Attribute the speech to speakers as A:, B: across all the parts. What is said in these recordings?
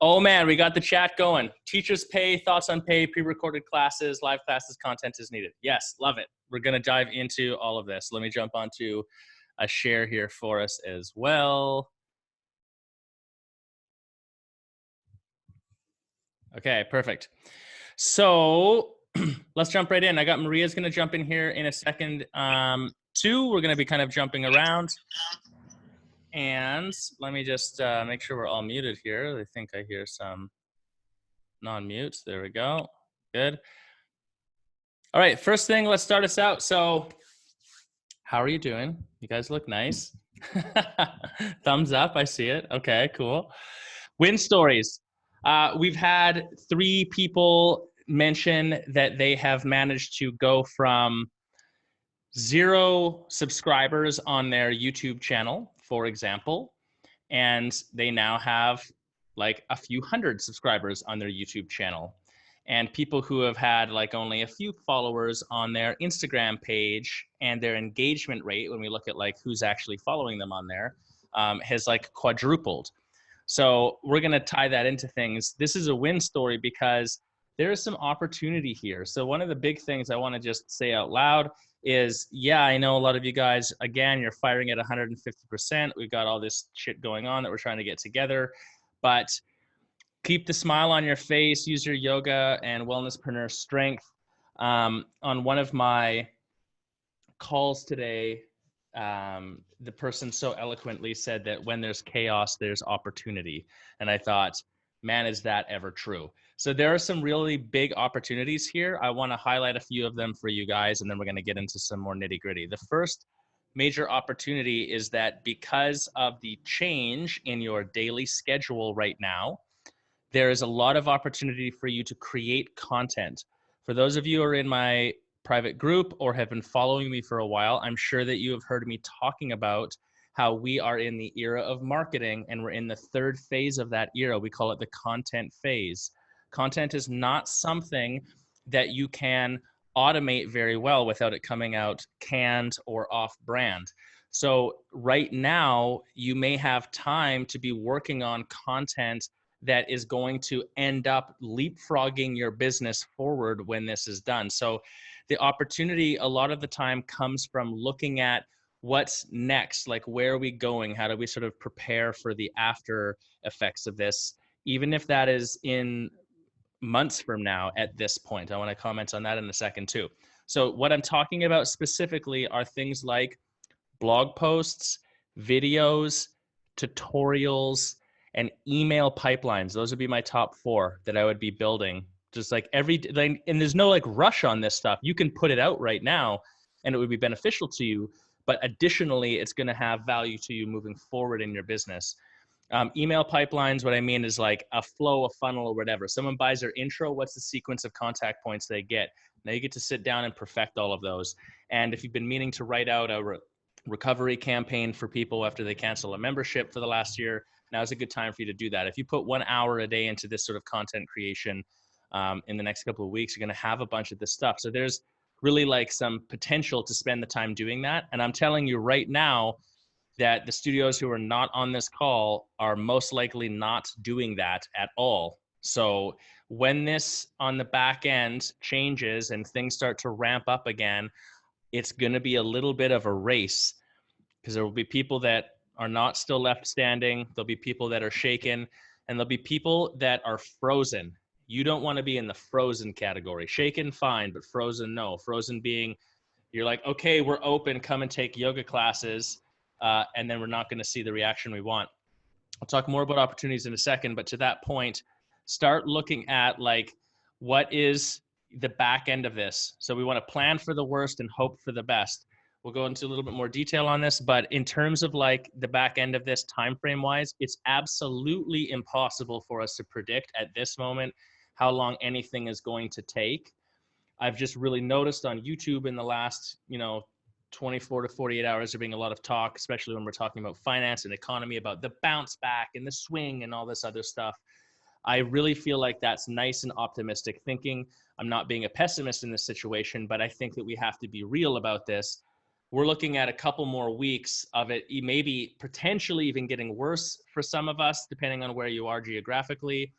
A: Oh man, we got the chat going. Teachers pay, thoughts on pay, pre-recorded classes, live classes, content is needed. Yes, love it. We're going to dive into all of this. Let me jump onto a share here for us as well. Okay, perfect. So let's jump right in. I got Maria's going to jump in here in a second too. We're going to be kind of jumping around. And let me just make sure we're all muted here. I think I hear some non-mutes. There we go. Good. All right, first thing, let's start us out. So how are you doing? You guys look nice. Thumbs up, I see it. Okay, cool. Win stories. We've had 3 people mention that they have managed to go from 0 subscribers on their YouTube channel, for example, and they now have like a few hundred subscribers on their YouTube channel. And people who have had like only a few followers on their Instagram page, and their engagement rate, when we look at like who's actually following them on there, has like quadrupled. So we're going to tie that into things. This is a win story because there is some opportunity here. So one of the big things I want to just say out loud is, yeah, I know a lot of you guys, again, you're firing at 150%. We've got all this shit going on that we're trying to get together, but keep the smile on your face, use your yoga and wellnesspreneur strength. On one of my calls today, the person so eloquently said that when there's chaos, there's opportunity. And I thought, man, is that ever true? So there are some really big opportunities here. I want to highlight a few of them for you guys, and then we're going to get into some more nitty gritty. The first major opportunity is that because of the change in your daily schedule right now, there is a lot of opportunity for you to create content. For those of you who are in my private group or have been following me for a while, I'm sure that you have heard me talking about how we are in the era of marketing, and we're in the 3rd phase of that era. We call it the content phase. Content is not something that you can automate very well without it coming out canned or off-brand. So right now, you may have time to be working on content that is going to end up leapfrogging your business forward when this is done. So the opportunity a lot of the time comes from looking at what's next, like where are we going? How do we sort of prepare for the after effects of this, even if that is in months from now at this point. I want to comment on that in a second too. So what I'm talking about specifically are things like blog posts, videos, tutorials, and email pipelines. Those would be my top 4 that I would be building. Just like and there's no like rush on this stuff. You can put it out right now and it would be beneficial to you, but additionally, it's going to have value to you moving forward in your business. Email pipelines, what I mean is like a flow, a funnel, or whatever. Someone buys their intro, what's the sequence of contact points they get? Now you get to sit down and perfect all of those. And if you've been meaning to write out a recovery campaign for people after they cancel a membership for the last year, now's a good time for you to do that. If you put 1 hour a day into this sort of content creation in the next couple of weeks, you're going to have a bunch of this stuff. So there's really like some potential to spend the time doing that. And I'm telling you right now that the studios who are not on this call are most likely not doing that at all. So when this on the back end changes and things start to ramp up again, it's going to be a little bit of a race, because there will be people that are not still left standing. There'll be people that are shaken, and there'll be people that are frozen. You don't want to be in the frozen category. Shaken, fine, but frozen, no. Frozen being, you're like, okay, we're open, come and take yoga classes, and then we're not going to see the reaction we want. I'll talk more about opportunities in a second, but to that point, start looking at like, what is the back end of this? So we want to plan for the worst and hope for the best. We'll go into a little bit more detail on this, but in terms of like the back end of this time frame wise, it's absolutely impossible for us to predict at this moment how long anything is going to take. I've just really noticed on YouTube in the last, 24 to 48 hours, there being a lot of talk, especially when we're talking about finance and economy, about the bounce back and the swing and all this other stuff. I really feel like that's nice and optimistic thinking. I'm not being a pessimist in this situation, but I think that we have to be real about this. we're looking at a couple more weeks of it, maybe potentially even getting worse for some of us, depending on where you are geographically,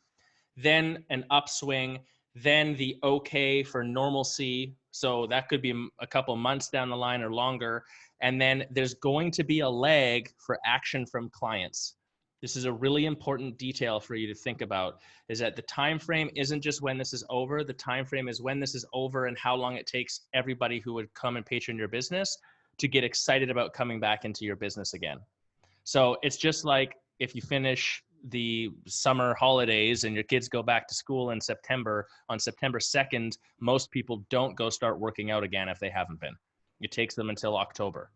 A: then an upswing, then the okay for normalcy. So that could be a couple months down the line or longer. And then there's going to be a lag for action from clients. This is a really important detail for you to think about, is that the time frame isn't just when this is over. The time frame is when this is over and how long it takes everybody who would come and patron your business to get excited about coming back into your business again. So it's just like if you finish the summer holidays and your kids go back to school in September, on September 2nd, most people don't go start working out again if they haven't been. It takes them until October.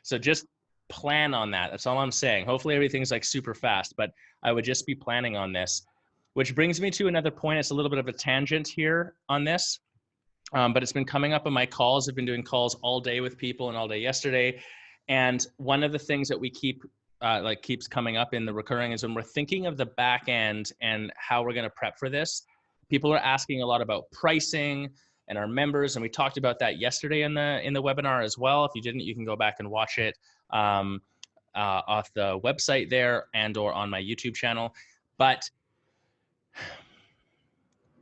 A: So just plan on that. That's all I'm saying. Hopefully everything's like super fast, but I would just be planning on this, which brings me to another point. It's a little bit of a tangent here on this, but it's been coming up in my calls. I've been doing calls all day with people and all day yesterday. And one of the things that we keeps coming up in the recurring is when we're thinking of the back end and how we're going to prep for this, people are asking a lot about pricing and our members. And we talked about that yesterday in the webinar as well. If you didn't, you can go back and watch it off the website there or on my YouTube channel. But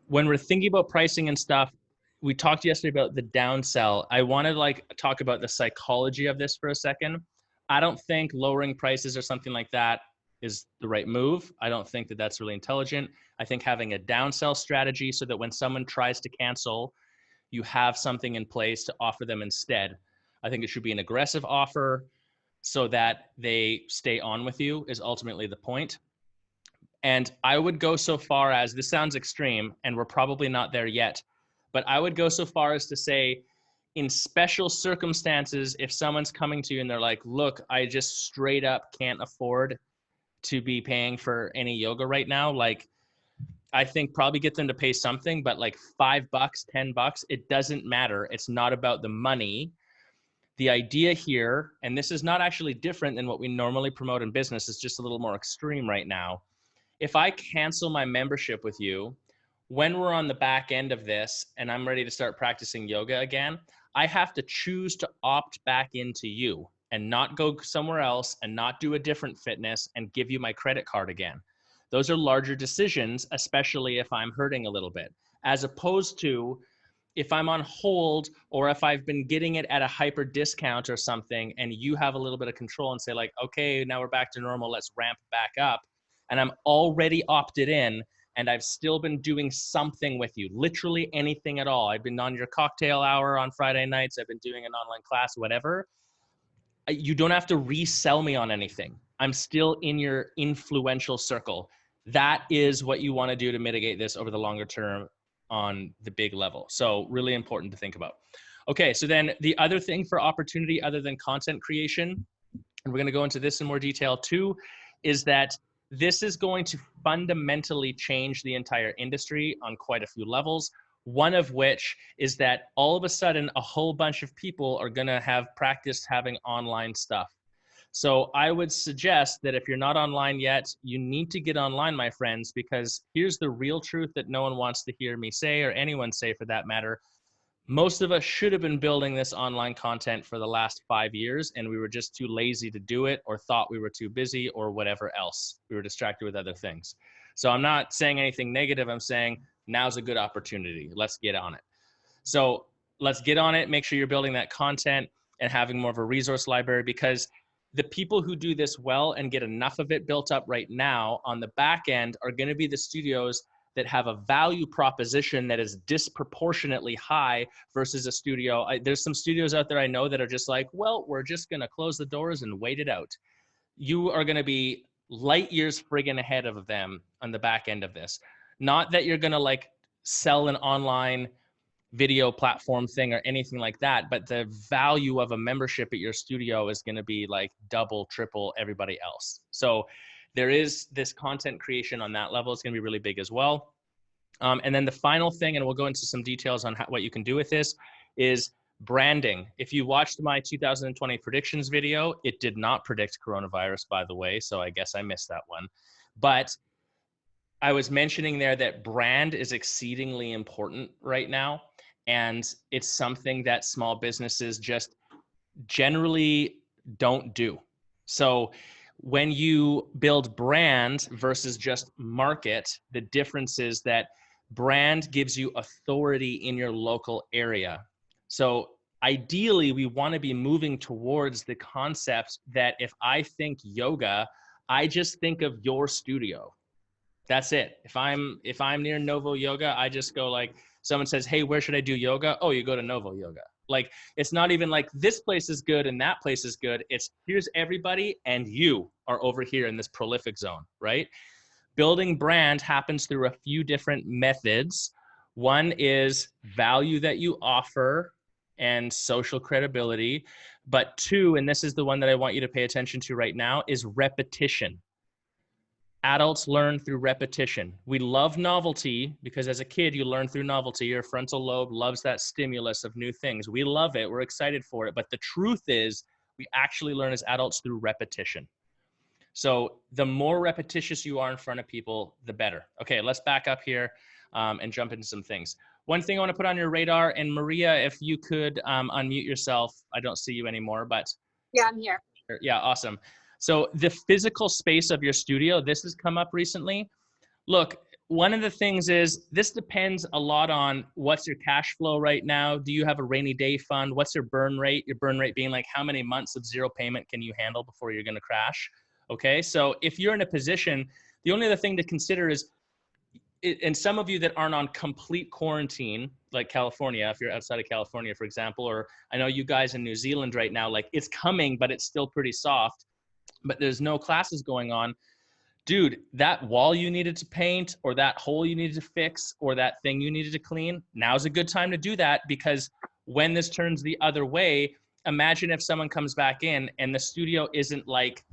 A: when we're thinking about pricing and stuff, we talked yesterday about the downsell. I want to talk about the psychology of this for a second. I don't think lowering prices or something like that is the right move. I don't think that that's really intelligent. I think having a downsell strategy so that when someone tries to cancel, you have something in place to offer them instead. I think it should be an aggressive offer so that they stay on with you is ultimately the point. And I would go so far as, this sounds extreme and we're probably not there yet, but I would go so far as to say, in special circumstances, if someone's coming to you and they're like, look, I just straight up can't afford to be paying for any yoga right now, like, I think probably get them to pay something, but like $5, $10, it doesn't matter. It's not about the money. The idea here, and this is not actually different than what we normally promote in business, it's just a little more extreme right now. If I cancel my membership with you, when we're on the back end of this and I'm ready to start practicing yoga again, I have to choose to opt back into you and not go somewhere else and not do a different fitness and give you my credit card again. Those are larger decisions, especially if I'm hurting a little bit, as opposed to if I'm on hold or if I've been getting it at a hyper discount or something and you have a little bit of control and say like, okay, now we're back to normal, let's ramp back up. And I'm already opted in and I've still been doing something with you, literally anything at all. I've been on your cocktail hour on Friday nights. I've been doing an online class, whatever. You don't have to resell me on anything. I'm still in your influential circle. That is what you want to do to mitigate this over the longer term on the big level. So really important to think about. Okay, so then the other thing for opportunity other than content creation, and we're going to go into this in more detail too, is that this is going to fundamentally change the entire industry on quite a few levels. One of which is that all of a sudden, a whole bunch of people are going to have practiced having online stuff. So I would suggest that if you're not online yet, you need to get online, my friends, because here's the real truth that no one wants to hear me say, or anyone say for that matter. Most of us should have been building this online content for the last 5 years, and we were just too lazy to do it, or thought we were too busy, or whatever else. We were distracted with other things. So I'm not saying anything negative. I'm saying now's a good opportunity. Let's get on it. So let's get on it. Make sure you're building that content and having more of a resource library, because the people who do this well and get enough of it built up right now on the back end are going to be the studios that have a value proposition that is disproportionately high versus a studio. There's some studios out there I know that are just like, well, we're just going to close the doors and wait it out. You are going to be light years friggin' ahead of them on the back end of this. Not that you're going to like sell an online video platform thing or anything like that, but the value of a membership at your studio is going to be like double, triple everybody else. So there is this content creation on that level. It's going to be really big as well. And then the final thing, and we'll go into some details on what you can do with this, is branding. If you watched my 2020 predictions video, it did not predict coronavirus, by the way, so I guess I missed that one. But I was mentioning there that brand is exceedingly important right now. And it's something that small businesses just generally don't do. So when you build brand versus just market, the difference is that brand gives you authority in your local area. So ideally, we want to be moving towards the concept that if I think yoga, I just think of your studio. That's it. If I'm near Novo Yoga, I just go like, someone says, "Hey, where should I do yoga?" Oh, you go to Novo Yoga. Like, it's not even like this place is good and that place is good. It's here's everybody and you are over here in this prolific zone, right? Building brand happens through a few different methods. One is value that you offer and social credibility. But two, and this is the one that I want you to pay attention to right now, is repetition. Adults learn through repetition. We love novelty because as a kid, you learn through novelty. Your frontal lobe loves that stimulus of new things. We love it. We're excited for it. But the truth is, we actually learn as adults through repetition. So the more repetitious you are in front of people, the better. Okay, let's back up here and jump into some things. One thing I want to put on your radar, and Maria, if you could unmute yourself. I don't see you anymore, but.
B: Yeah, I'm here.
A: Yeah, awesome. So the physical space of your studio, this has come up recently. Look, one of the things is this depends a lot on what's your cash flow right now. Do you have a rainy day fund? What's your burn rate? Your burn rate being like how many months of zero payment can you handle before you're going to crash? Okay, so if you're in a position, the only other thing to consider is, and some of you that aren't on complete quarantine, like California, if you're outside of California, for example, or I know you guys in New Zealand right now, like it's coming, but it's still pretty soft, but there's no classes going on. Dude, that wall you needed to paint or that hole you needed to fix or that thing you needed to clean, now's a good time to do that, because when this turns the other way, imagine if someone comes back in and the studio isn't like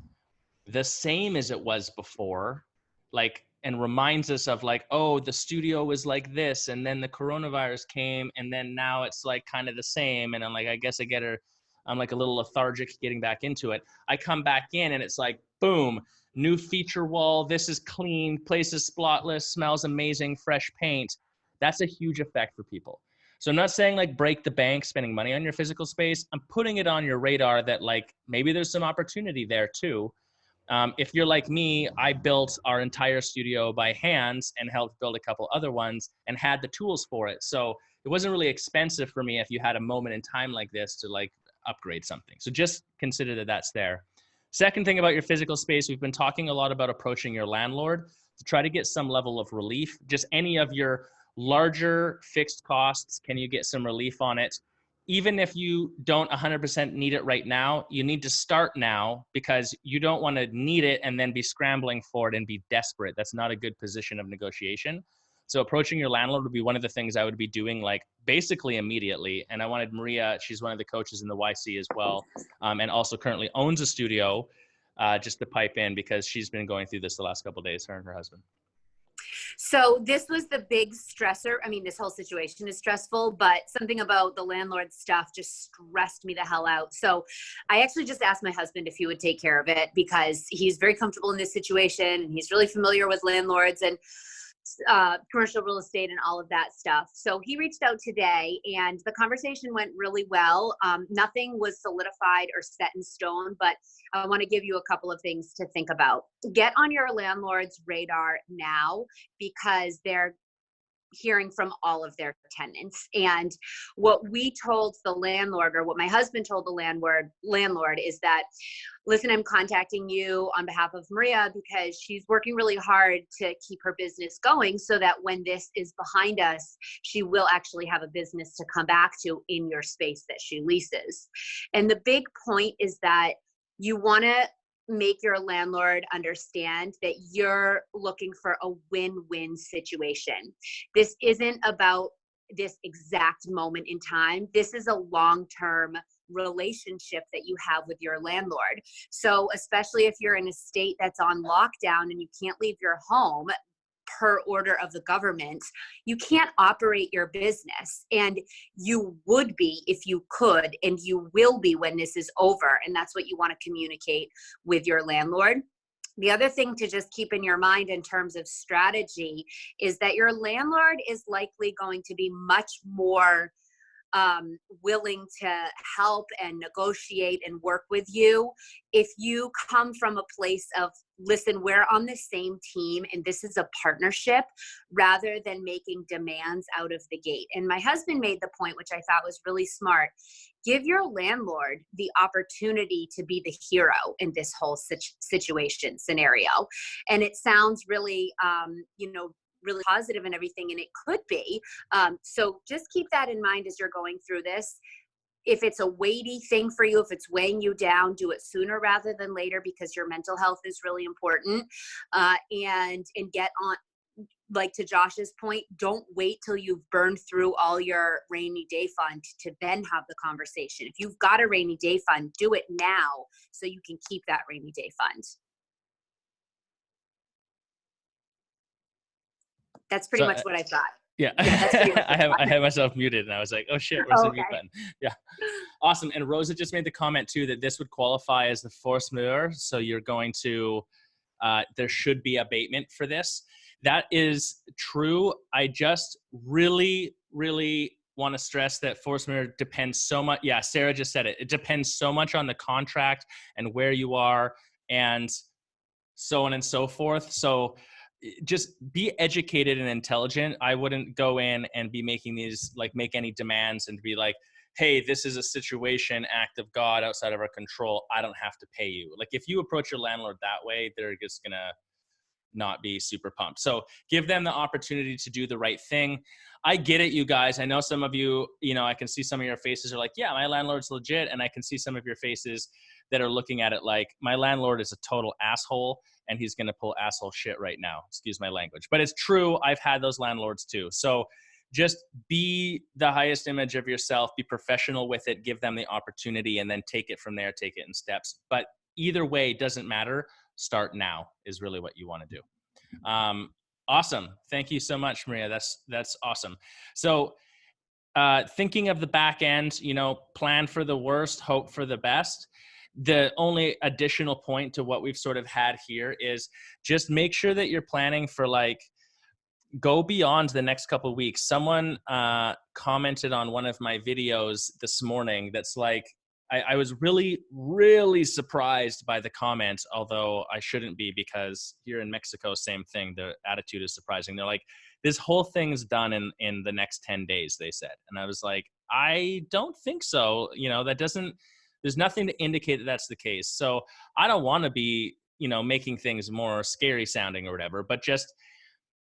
A: the same as it was before, like, and reminds us of like, oh, the studio was like this and then the coronavirus came and then now it's like kind of the same. And I'm like, I guess I'm like a little lethargic getting back into it. I come back in and it's like, boom, new feature wall. This is clean, place is spotless, smells amazing, fresh paint. That's a huge effect for people. So I'm not saying like break the bank spending money on your physical space. I'm putting it on your radar that like maybe there's some opportunity there too. If you're like me, I built our entire studio by hands and helped build a couple other ones and had the tools for it. So it wasn't really expensive for me if you had a moment in time like this to like upgrade something. So just consider that that's there. Second thing about your physical space, we've been talking a lot about approaching your landlord to try to get some level of relief. Just any of your larger fixed costs, can you get some relief on it? Even if you don't 100% need it right now, you need to start now because you don't want to need it and then be scrambling for it and be desperate. That's not a good position of negotiation. So approaching your landlord would be one of the things I would be doing like basically immediately. And I wanted Maria, she's one of the coaches in the YC as well, and also currently owns a studio, just to pipe in because she's been going through this the last couple of days, her and her husband.
B: So this was the big stressor. I mean, this whole situation is stressful, but something about the landlord stuff just stressed me the hell out. So I actually just asked my husband if he would take care of it because he's very comfortable in this situation and he's really familiar with landlords and commercial real estate and all of that stuff. So he reached out today and the conversation went really well. Nothing was solidified or set in stone, but I want to give you a couple of things to think about. Get on your landlord's radar now because they're hearing from all of their tenants. And what we told the landlord, or what my husband told the landlord is that, listen, I'm contacting you on behalf of Maria because she's working really hard to keep her business going so that when this is behind us, she will actually have a business to come back to in your space that she leases. And the big point is that you want to make your landlord understand that you're looking for a win-win situation. This isn't about this exact moment in time. This is a long-term relationship that you have with your landlord. So especially if you're in a state that's on lockdown and you can't leave your home per order of the government, you can't operate your business. And you would be if you could, and you will be when this is over. And that's what you want to communicate with your landlord. The other thing to just keep in your mind in terms of strategy is that your landlord is likely going to be much more willing to help and negotiate and work with you. If you come from a place of, listen, we're on the same team and this is a partnership, rather than making demands out of the gate. And my husband made the point, which I thought was really smart. Give your landlord the opportunity to be the hero in this whole situation scenario. And it sounds really, really positive and everything, and it could be. So just keep that in mind as you're going through this. If it's a weighty thing for you, if it's weighing you down, do it sooner rather than later, because your mental health is really important. And get on, like to Josh's point, don't wait till you've burned through all your rainy day fund to then have the conversation. If you've got a rainy day fund, do it now so you can keep that rainy day fund. That's pretty much what I've got.
A: Yeah, I have myself muted and I was like, oh shit, where's the mute button? Yeah, awesome. And Rosa just made the comment too that this would qualify as the force majeure. So you're going to, there should be abatement for this. That is true. I just really, really want to stress that force majeure depends so much. Yeah, Sarah just said it. It depends so much on the contract and where you are and so on and so forth. So just be educated and intelligent. I wouldn't go in and be making these, like, make any demands and be like, hey, this is a situation, act of God outside of our control. I don't have to pay you. Like, if you approach your landlord that way, they're just going to not be super pumped. So give them the opportunity to do the right thing. I get it, you guys. I know some of you, I can see some of your faces are like, yeah, my landlord's legit. And I can see some of your faces that are looking at it like, my landlord is a total asshole and he's going to pull asshole shit right now. Excuse my language, but it's true. I've had those landlords too. So just be the highest image of yourself, be professional with it, give them the opportunity, and then take it from there, take it in steps. But either way, it doesn't matter. Start now is really what you want to do. Awesome. Thank you so much, Maria. That's awesome. So thinking of the back end, plan for the worst, hope for the best. The only additional point to what we've sort of had here is just make sure that you're planning for, like, go beyond the next couple of weeks. Someone commented on one of my videos this morning that's like, I was really, really surprised by the comments, although I shouldn't be, because here in Mexico, same thing. The attitude is surprising. They're like, this whole thing's done in the next 10 days, they said. And I was like, I don't think so. There's nothing to indicate that that's the case. So I don't want to be, making things more scary sounding or whatever, but just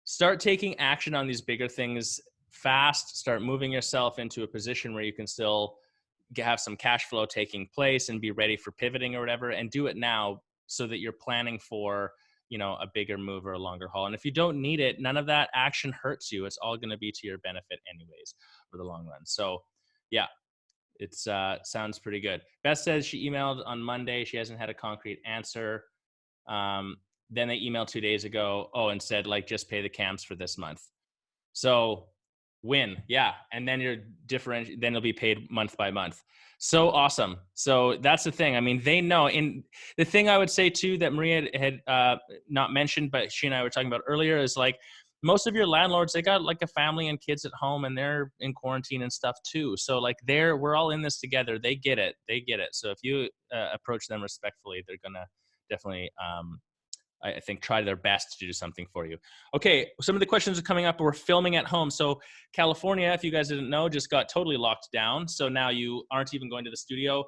A: start taking action on these bigger things fast. Start moving yourself into a position where you can still have some cash flow taking place and be ready for pivoting or whatever, and do it now so that you're planning for, a bigger move or a longer haul. And if you don't need it, none of that action hurts you. It's all going to be to your benefit anyways for the long run. So yeah, it's sounds pretty good. Beth says she emailed on Monday. She hasn't had a concrete answer. Then they emailed 2 days ago. And said, like, just pay the cams for this month. So win. Yeah. And then then you'll be paid month by month. So awesome. So that's the thing. I mean, they know. And the thing I would say too, that Maria had not mentioned, but she and I were talking about earlier, is like, most of your landlords, they got like a family and kids at home and they're in quarantine and stuff too. So like we're all in this together. They get it. So if you approach them respectfully, they're going to definitely, I think, try their best to do something for you. Okay, some of the questions are coming up. We're filming at home. So California, if you guys didn't know, just got totally locked down. So now you aren't even going to the studio.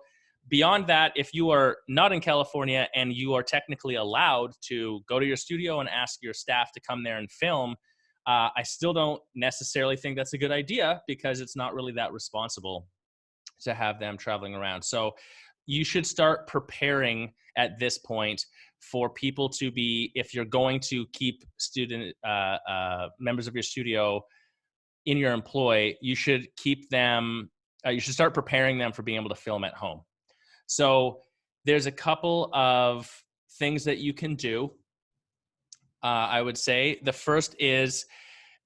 A: Beyond that, if you are not in California and you are technically allowed to go to your studio and ask your staff to come there and film, I still don't necessarily think that's a good idea, because it's not really that responsible to have them traveling around. So you should start preparing at this point for people to be, if you're going to keep student members of your studio in your employ, you should keep them, you should start preparing them for being able to film at home. So there's a couple of things that you can do. I would say the first is,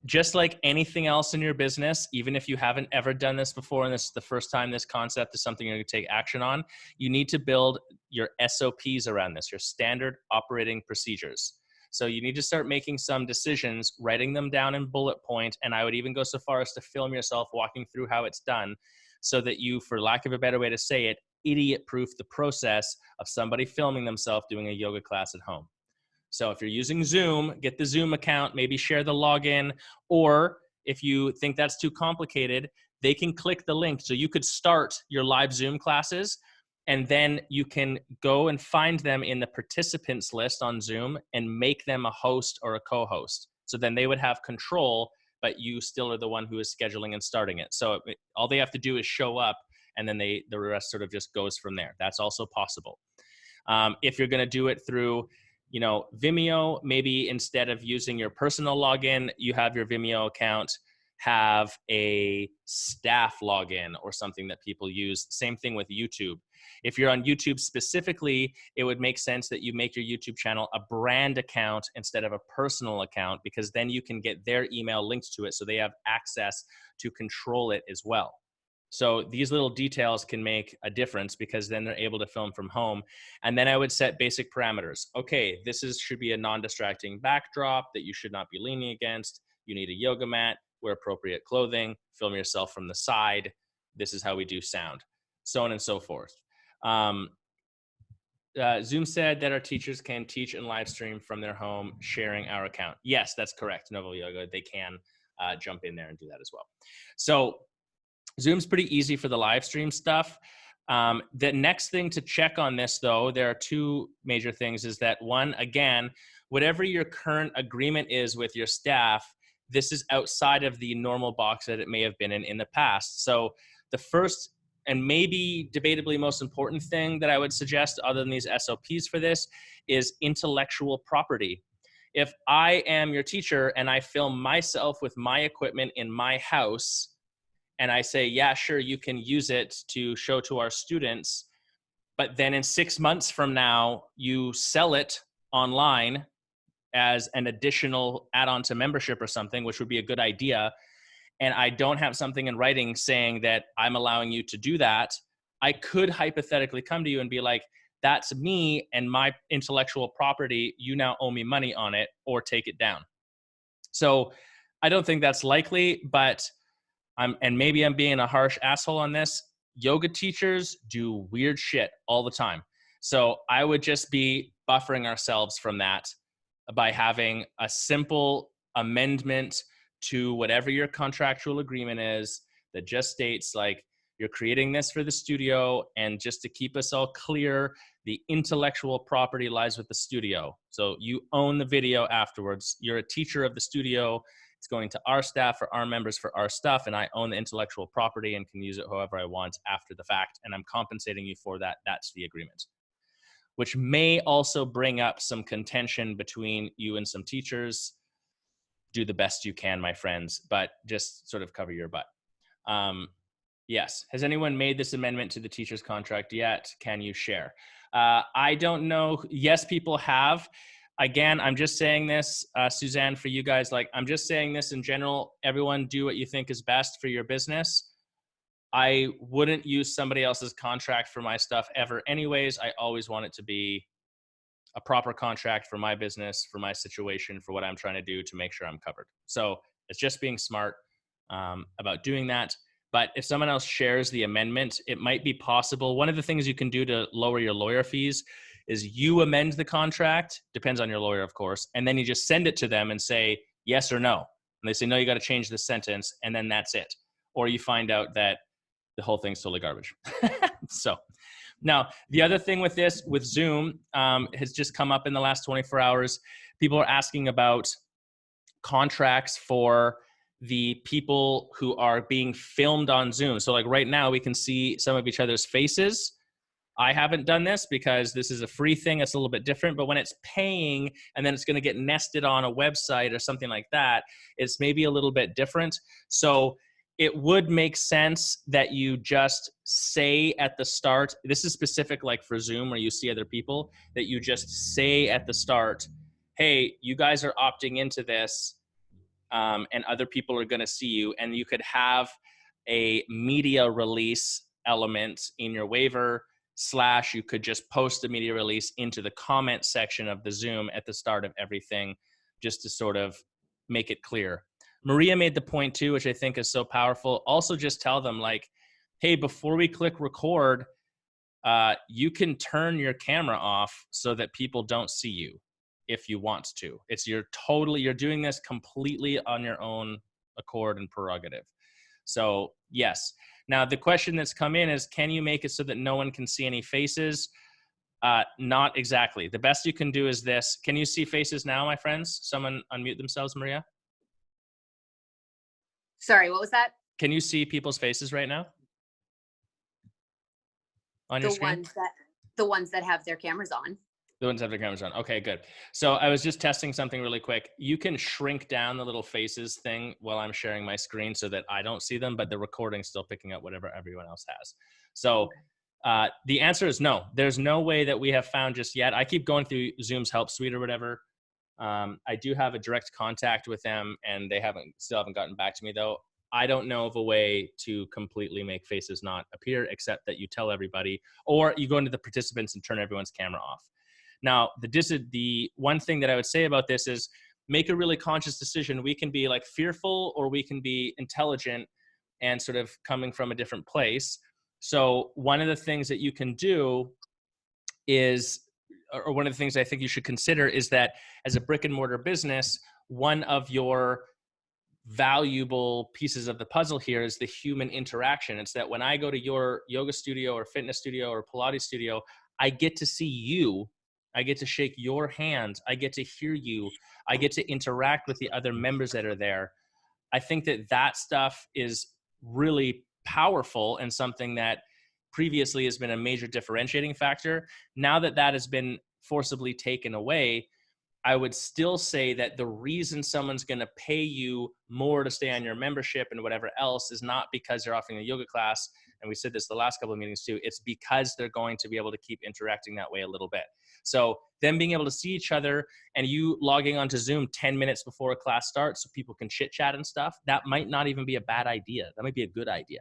A: just like anything else in your business, even if you haven't ever done this before and this is the first time this concept is something you're going to take action on, you need to build your SOPs around this, your standard operating procedures. So you need to start making some decisions, writing them down in bullet point. And I would even go so far as to film yourself walking through how it's done so that you, for lack of a better way to say it, idiot-proof the process of somebody filming themselves doing a yoga class at home. So if you're using Zoom, get the Zoom account, maybe share the login, or if you think that's too complicated, they can click the link. So you could start your live Zoom classes, and then you can go and find them in the participants list on Zoom and make them a host or a co-host. So then they would have control, but you still are the one who is scheduling and starting it. So all they have to do is show up, and then the rest sort of just goes from there. That's also possible. If you're going to do it through, Vimeo, maybe instead of using your personal login, you have your Vimeo account have a staff login or something that people use. Same thing with YouTube. If you're on YouTube specifically, it would make sense that you make your YouTube channel a brand account instead of a personal account, because then you can get their email linked to it so they have access to control it as well. So these little details can make a difference, because then they're able to film from home. And then I would set basic parameters. Okay, should be a non-distracting backdrop that you should not be leaning against. You need a yoga mat, wear appropriate clothing, film yourself from the side. This is how we do sound, so on and so forth. Zoom said that our teachers can teach and live stream from their home, sharing our account. Yes, that's correct. Novo Yoga, they can jump in there and do that as well. So Zoom's pretty easy for the live stream stuff. The next thing to check on this, though, there are two major things, is that one, again, whatever your current agreement is with your staff, this is outside of the normal box that it may have been in the past. So the first and maybe debatably most important thing that I would suggest, other than these SOPs for this, is intellectual property. If I am your teacher and I film myself with my equipment in my house, and I say, yeah, sure, you can use it to show to our students, but then in 6 months from now, you sell it online as an additional add-on to membership or something, which would be a good idea, and I don't have something in writing saying that I'm allowing you to do that, I could hypothetically come to you and be like, that's me and my intellectual property, you now owe me money on it, or take it down. So I don't think that's likely, but and maybe I'm being a harsh asshole on this, yoga teachers do weird shit all the time. So I would just be buffering ourselves from that by having a simple amendment to whatever your contractual agreement is that just states, like, you're creating this for the studio, and just to keep us all clear, the intellectual property lies with the studio. So you own the video afterwards. You're a teacher of the studio. It's going to our staff or our members for our stuff, and I own the intellectual property and can use it however I want after the fact, and I'm compensating you for that. That's the agreement, which may also bring up some contention between you and some teachers. Do the best you can, my friends, but just sort of cover your butt. Yes. Has anyone made this amendment to the teacher's contract yet? Can you share? I don't know. Yes, people have. Again, I'm just saying this, Suzanne, for you guys, like, I'm just saying this in general. Everyone do what you think is best for your business. I wouldn't use somebody else's contract for my stuff ever anyways. I always want it to be a proper contract for my business, for my situation, for what I'm trying to do to make sure I'm covered. So it's just being smart about doing that. But if someone else shares the amendment, it might be possible. One of the things you can do to lower your lawyer fees is you amend the contract, depends on your lawyer, of course, and then you just send it to them and say yes or no. And they say, no, you got to change this sentence, and then that's it. Or you find out that the whole thing's totally garbage. So now, the other thing with this, with Zoom, has just come up in the last 24 hours. People are asking about contracts for the people who are being filmed on Zoom. So like right now, we can see some of each other's faces. I haven't done this because this is a free thing. It's a little bit different, but when it's paying and then it's going to get nested on a website or something like that, it's maybe a little bit different. So it would make sense that you just say at the start, this is specific like for Zoom where you see other people, that you just say at the start, hey, you guys are opting into this and other people are going to see you. And you could have a media release element in your waiver / you could just post the media release into the comment section of the Zoom at the start of everything, just to sort of make it clear. Maria made the point too, which I think is so powerful. Also just tell them like, hey, before we click record, you can turn your camera off so that people don't see you if you want to. You're doing this completely on your own accord and prerogative. So yes. Now the question that's come in is, can you make it so that no one can see any faces? Not exactly. The best you can do is this. Can you see faces now, my friends? Someone unmute themselves, Maria.
B: Sorry, what was that?
A: Can you see people's faces right now on your screen?
B: The ones that have their cameras on.
A: The ones that have their cameras on. Okay, good. So I was just testing something really quick. You can shrink down the little faces thing while I'm sharing my screen so that I don't see them, but the recording's still picking up whatever everyone else has. So the answer is no. There's no way that we have found just yet. I keep going through Zoom's help suite or whatever. I do have a direct contact with them, and they still haven't gotten back to me though. I don't know of a way to completely make faces not appear, except that you tell everybody, or you go into the participants and turn everyone's camera off. Now, the one thing that I would say about this is make a really conscious decision. We can be like fearful, or we can be intelligent and sort of coming from a different place. So one of the things that you can do is, or one of the things I think you should consider is that as a brick and mortar business, one of your valuable pieces of the puzzle here is the human interaction. It's that when I go to your yoga studio or fitness studio or Pilates studio, I get to see you. I get to shake your hand. I get to hear you. I get to interact with the other members that are there. I think that stuff is really powerful and something that previously has been a major differentiating factor. Now that has been forcibly taken away, I would still say that the reason someone's going to pay you more to stay on your membership and whatever else is not because they're offering a yoga class. And we said this the last couple of meetings too. It's because they're going to be able to keep interacting that way a little bit. So them being able to see each other and you logging onto Zoom 10 minutes before a class starts so people can chit chat and stuff, that might not even be a bad idea. That might be a good idea.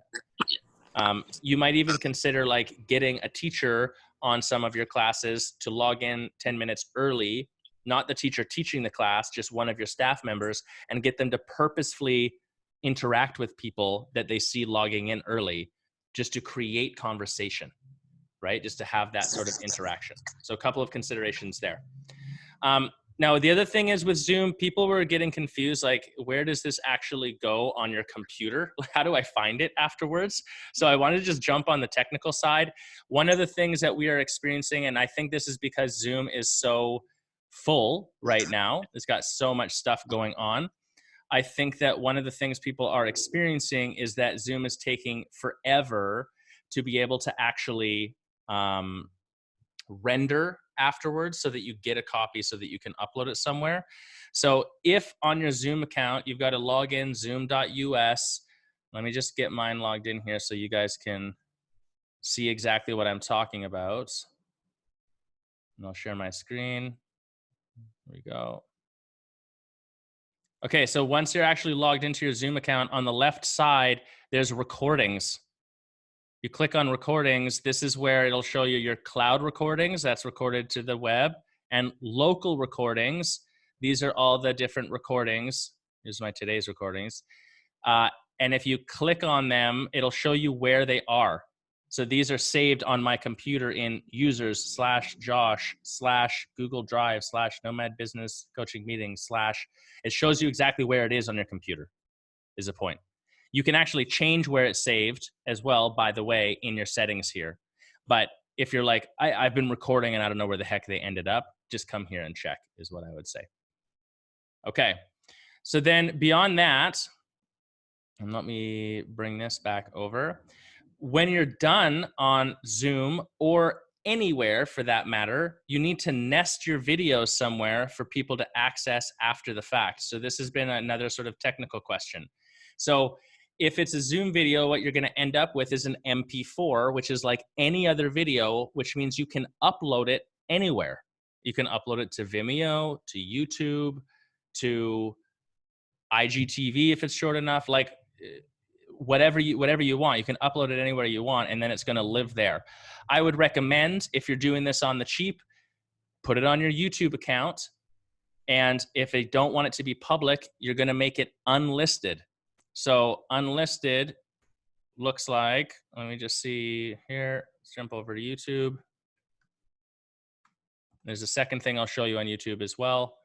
A: You might even consider like getting a teacher on some of your classes to log in 10 minutes early, not the teacher teaching the class, just one of your staff members, and get them to purposefully interact with people that they see logging in early, just to create conversation, right? Just to have that sort of interaction. So a couple of considerations there. Now, the other thing is with Zoom, people were getting confused, like, where does this actually go on your computer? How do I find it afterwards? So I wanted to just jump on the technical side. One of the things that we are experiencing, and I think this is because Zoom is so full right now, it's got so much stuff going on. I think that one of the things people are experiencing is that Zoom is taking forever to be able to actually render afterwards so that you get a copy so that you can upload it somewhere. So if on your Zoom account, you've got to log in zoom.us, let me just get mine logged in here so you guys can see exactly what I'm talking about. And I'll share my screen. Here we go. Okay, so once you're actually logged into your Zoom account, on the left side, there's recordings. You click on recordings. This is where it'll show you your cloud recordings that's recorded to the web, and local recordings. These are all the different recordings. Here's my today's recordings. And if you click on them, it'll show you where they are. So these are saved on my computer in users /Josh/Google Drive /Nomad Business Coaching Meetings / it shows you exactly where it is on your computer, is the point. You can actually change where it's saved as well, by the way, in your settings here. But if you're like, I've been recording and I don't know where the heck they ended up, just come here and check is what I would say. Okay, so then beyond that, and let me bring this back over. When you're done on Zoom or anywhere for that matter, you need to nest your videos somewhere for people to access after the fact. So this has been another sort of technical question. So if it's a Zoom video, what you're going to end up with is an MP4, which is like any other video, which means you can upload it anywhere. You can upload it to Vimeo, to YouTube, to IGTV if it's short enough. Like whatever you want. You can upload it anywhere you want, and then it's going to live there. I would recommend, if you're doing this on the cheap, put it on your YouTube account. And if they don't want it to be public, you're going to make it unlisted. So unlisted looks like, let me just see here. Let's jump over to YouTube. There's a second thing I'll show you on YouTube as well.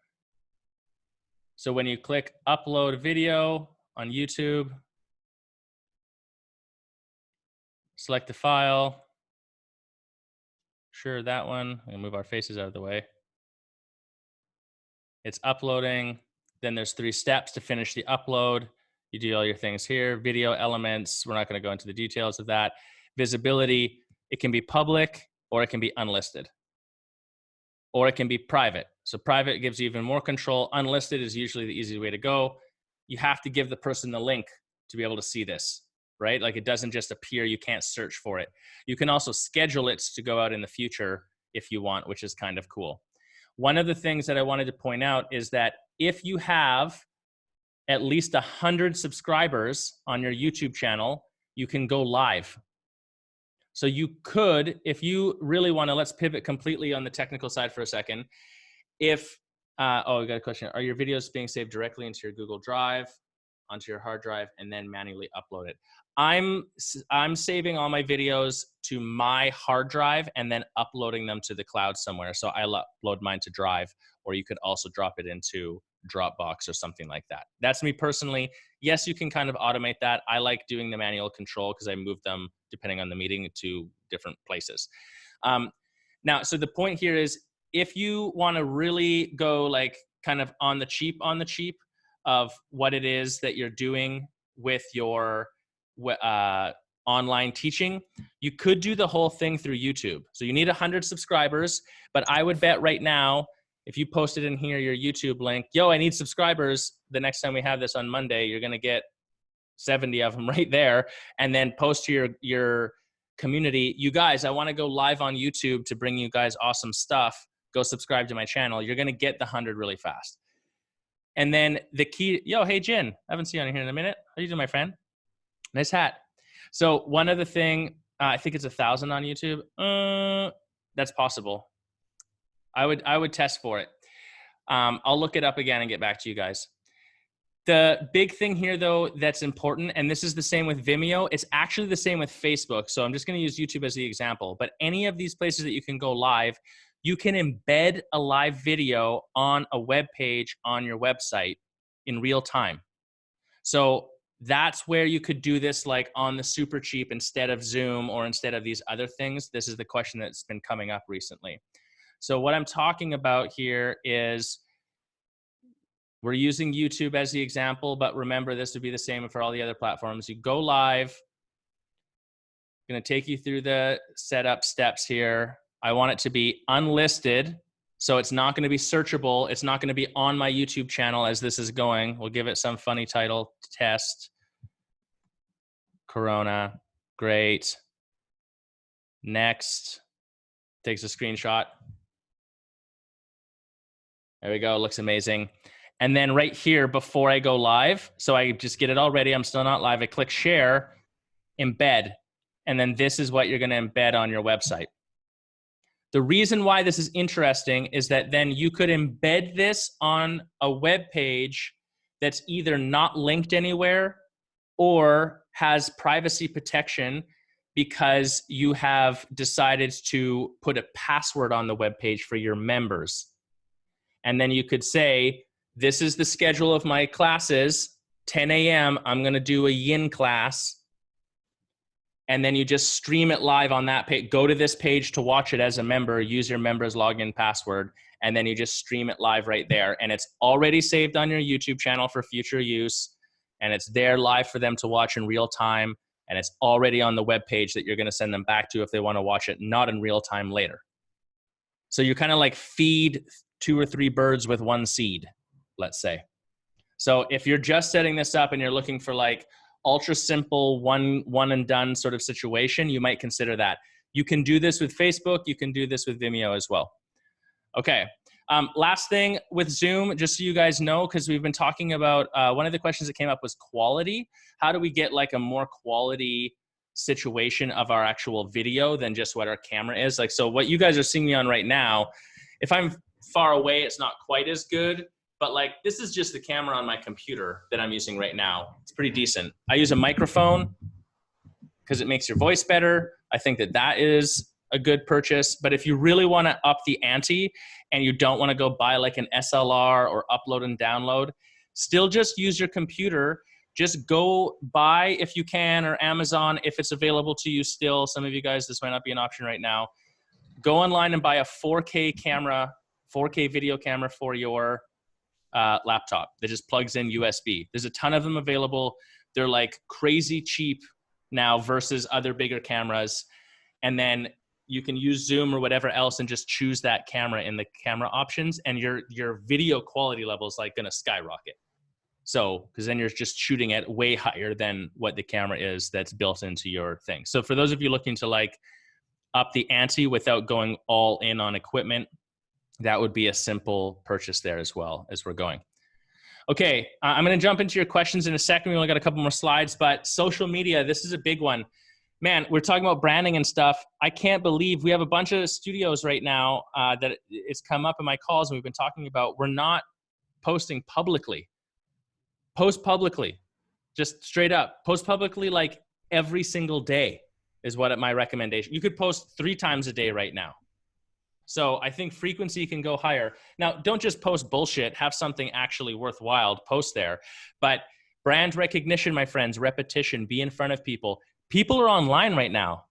A: So when you click upload video on YouTube, select the file. Sure, that one. I'm gonna move our faces out of the way. It's uploading. Then there's 3 steps to finish the upload. You do all your things here. Video elements, we're not gonna go into the details of that. Visibility, it can be public or it can be unlisted. Or it can be private. So private gives you even more control. Unlisted is usually the easy way to go. You have to give the person the link to be able to see this, right? Like it doesn't just appear, you can't search for it. You can also schedule it to go out in the future if you want, which is kind of cool. One of the things that I wanted to point out is that if you have at least 100 subscribers on your YouTube channel, you can go live. So you could, if you really want to, let's pivot completely on the technical side for a second. If, oh, we got a question. Are your videos being saved directly into your Google Drive, onto your hard drive, and then manually upload it? I'm saving all my videos to my hard drive and then uploading them to the cloud somewhere. So I upload mine to Drive, or you could also drop it into Dropbox or something like that. That's me personally. Yes, you can kind of automate that. I like doing the manual control because I move them depending on the meeting to different places. Now, so the point here is if you want to really go like kind of on the cheap of what it is that you're doing with your online teaching, you could do the whole thing through YouTube. So you need 100 subscribers, but I would bet right now, if you posted in here your YouTube link, yo, I need subscribers, the next time we have this on Monday, you're going to get 70 of them right there, and then post to your community, you guys, I want to go live on YouTube to bring you guys awesome stuff. Go subscribe to my channel. You're going to get the 100 really fast. And then the key, yo, hey, Jen, I haven't seen you on here in a minute. How you doing, my friend? Nice hat. So one other thing, I think it's 1,000 on YouTube. That's possible. I would test for it. I'll look it up again and get back to you guys. The big thing here, though, that's important, and this is the same with Vimeo, it's actually the same with Facebook. So I'm just going to use YouTube as the example. But any of these places that you can go live, you can embed a live video on a web page on your website in real time. So that's where you could do this like on the super cheap instead of Zoom or instead of these other things. This is the question that's been coming up recently. So what I'm talking about here is we're using YouTube as the example, but remember this would be the same for all the other platforms. You go live. I'm going to take you through the setup steps here. I want it to be unlisted, so it's not going to be searchable. It's not going to be on my YouTube channel as this is going. We'll give it some funny title, test, Corona, great. Next, takes a screenshot. There we go, looks amazing. And then right here, before I go live, so I just get it all ready, I'm still not live, I click share, embed, and then this is what you're gonna embed on your website. The reason why this is interesting is that then you could embed this on a web page that's either not linked anywhere or has privacy protection because you have decided to put a password on the web page for your members. And then you could say, this is the schedule of my classes, 10 a.m., I'm gonna do a yin class. And then you just stream it live on that page. Go to this page to watch it as a member, use your member's login password, and then you just stream it live right there. And it's already saved on your YouTube channel for future use, and it's there live for them to watch in real time, and it's already on the web page that you're gonna send them back to if they wanna watch it, not in real time later. So you kind of like feed 2 or 3 birds with one seed, let's say. So if you're just setting this up and you're looking for like ultra simple one and done sort of situation, you might consider that. You can do this with Facebook. You can do this with Vimeo as well. Okay. Last thing with Zoom, just so you guys know, because we've been talking about, one of the questions that came up was quality. How do we get like a more quality situation of our actual video than just what our camera is? Like, so what you guys are seeing me on right now, if I'm far away, it's not quite as good, but like, this is just the camera on my computer that I'm using right now. It's pretty decent. I use a microphone because it makes your voice better. I think that that is a good purchase. But if you really want to up the ante and you don't want to go buy like an SLR or upload and download, still just use your computer. Just go buy, if you can, or Amazon if it's available to you still. Some of you guys, this might not be an option right now. Go online and buy a 4K camera, 4K video camera for your laptop that just plugs in USB. There's a ton of them available. They're like crazy cheap now versus other bigger cameras. And then you can use Zoom or whatever else and just choose that camera in the camera options, and your video quality level is like going to skyrocket. So, because then you're just shooting at way higher than what the camera is that's built into your thing. So for those of you looking to like up the ante without going all in on equipment, that would be a simple purchase there as well as we're going. Okay, I'm going to jump into your questions in a second. We only got a couple more slides, but social media, this is a big one. Man, we're talking about branding and stuff. I can't believe we have a bunch of studios right now that it's come up in my calls and we've been talking about. We're not posting publicly. Post publicly, just straight up. Post publicly like every single day is what my recommendation. You could post 3 times a day right now. So I think frequency can go higher. Now, don't just post bullshit. Have something actually worthwhile to post there. But brand recognition, my friends, repetition, be in front of people. People are online right now.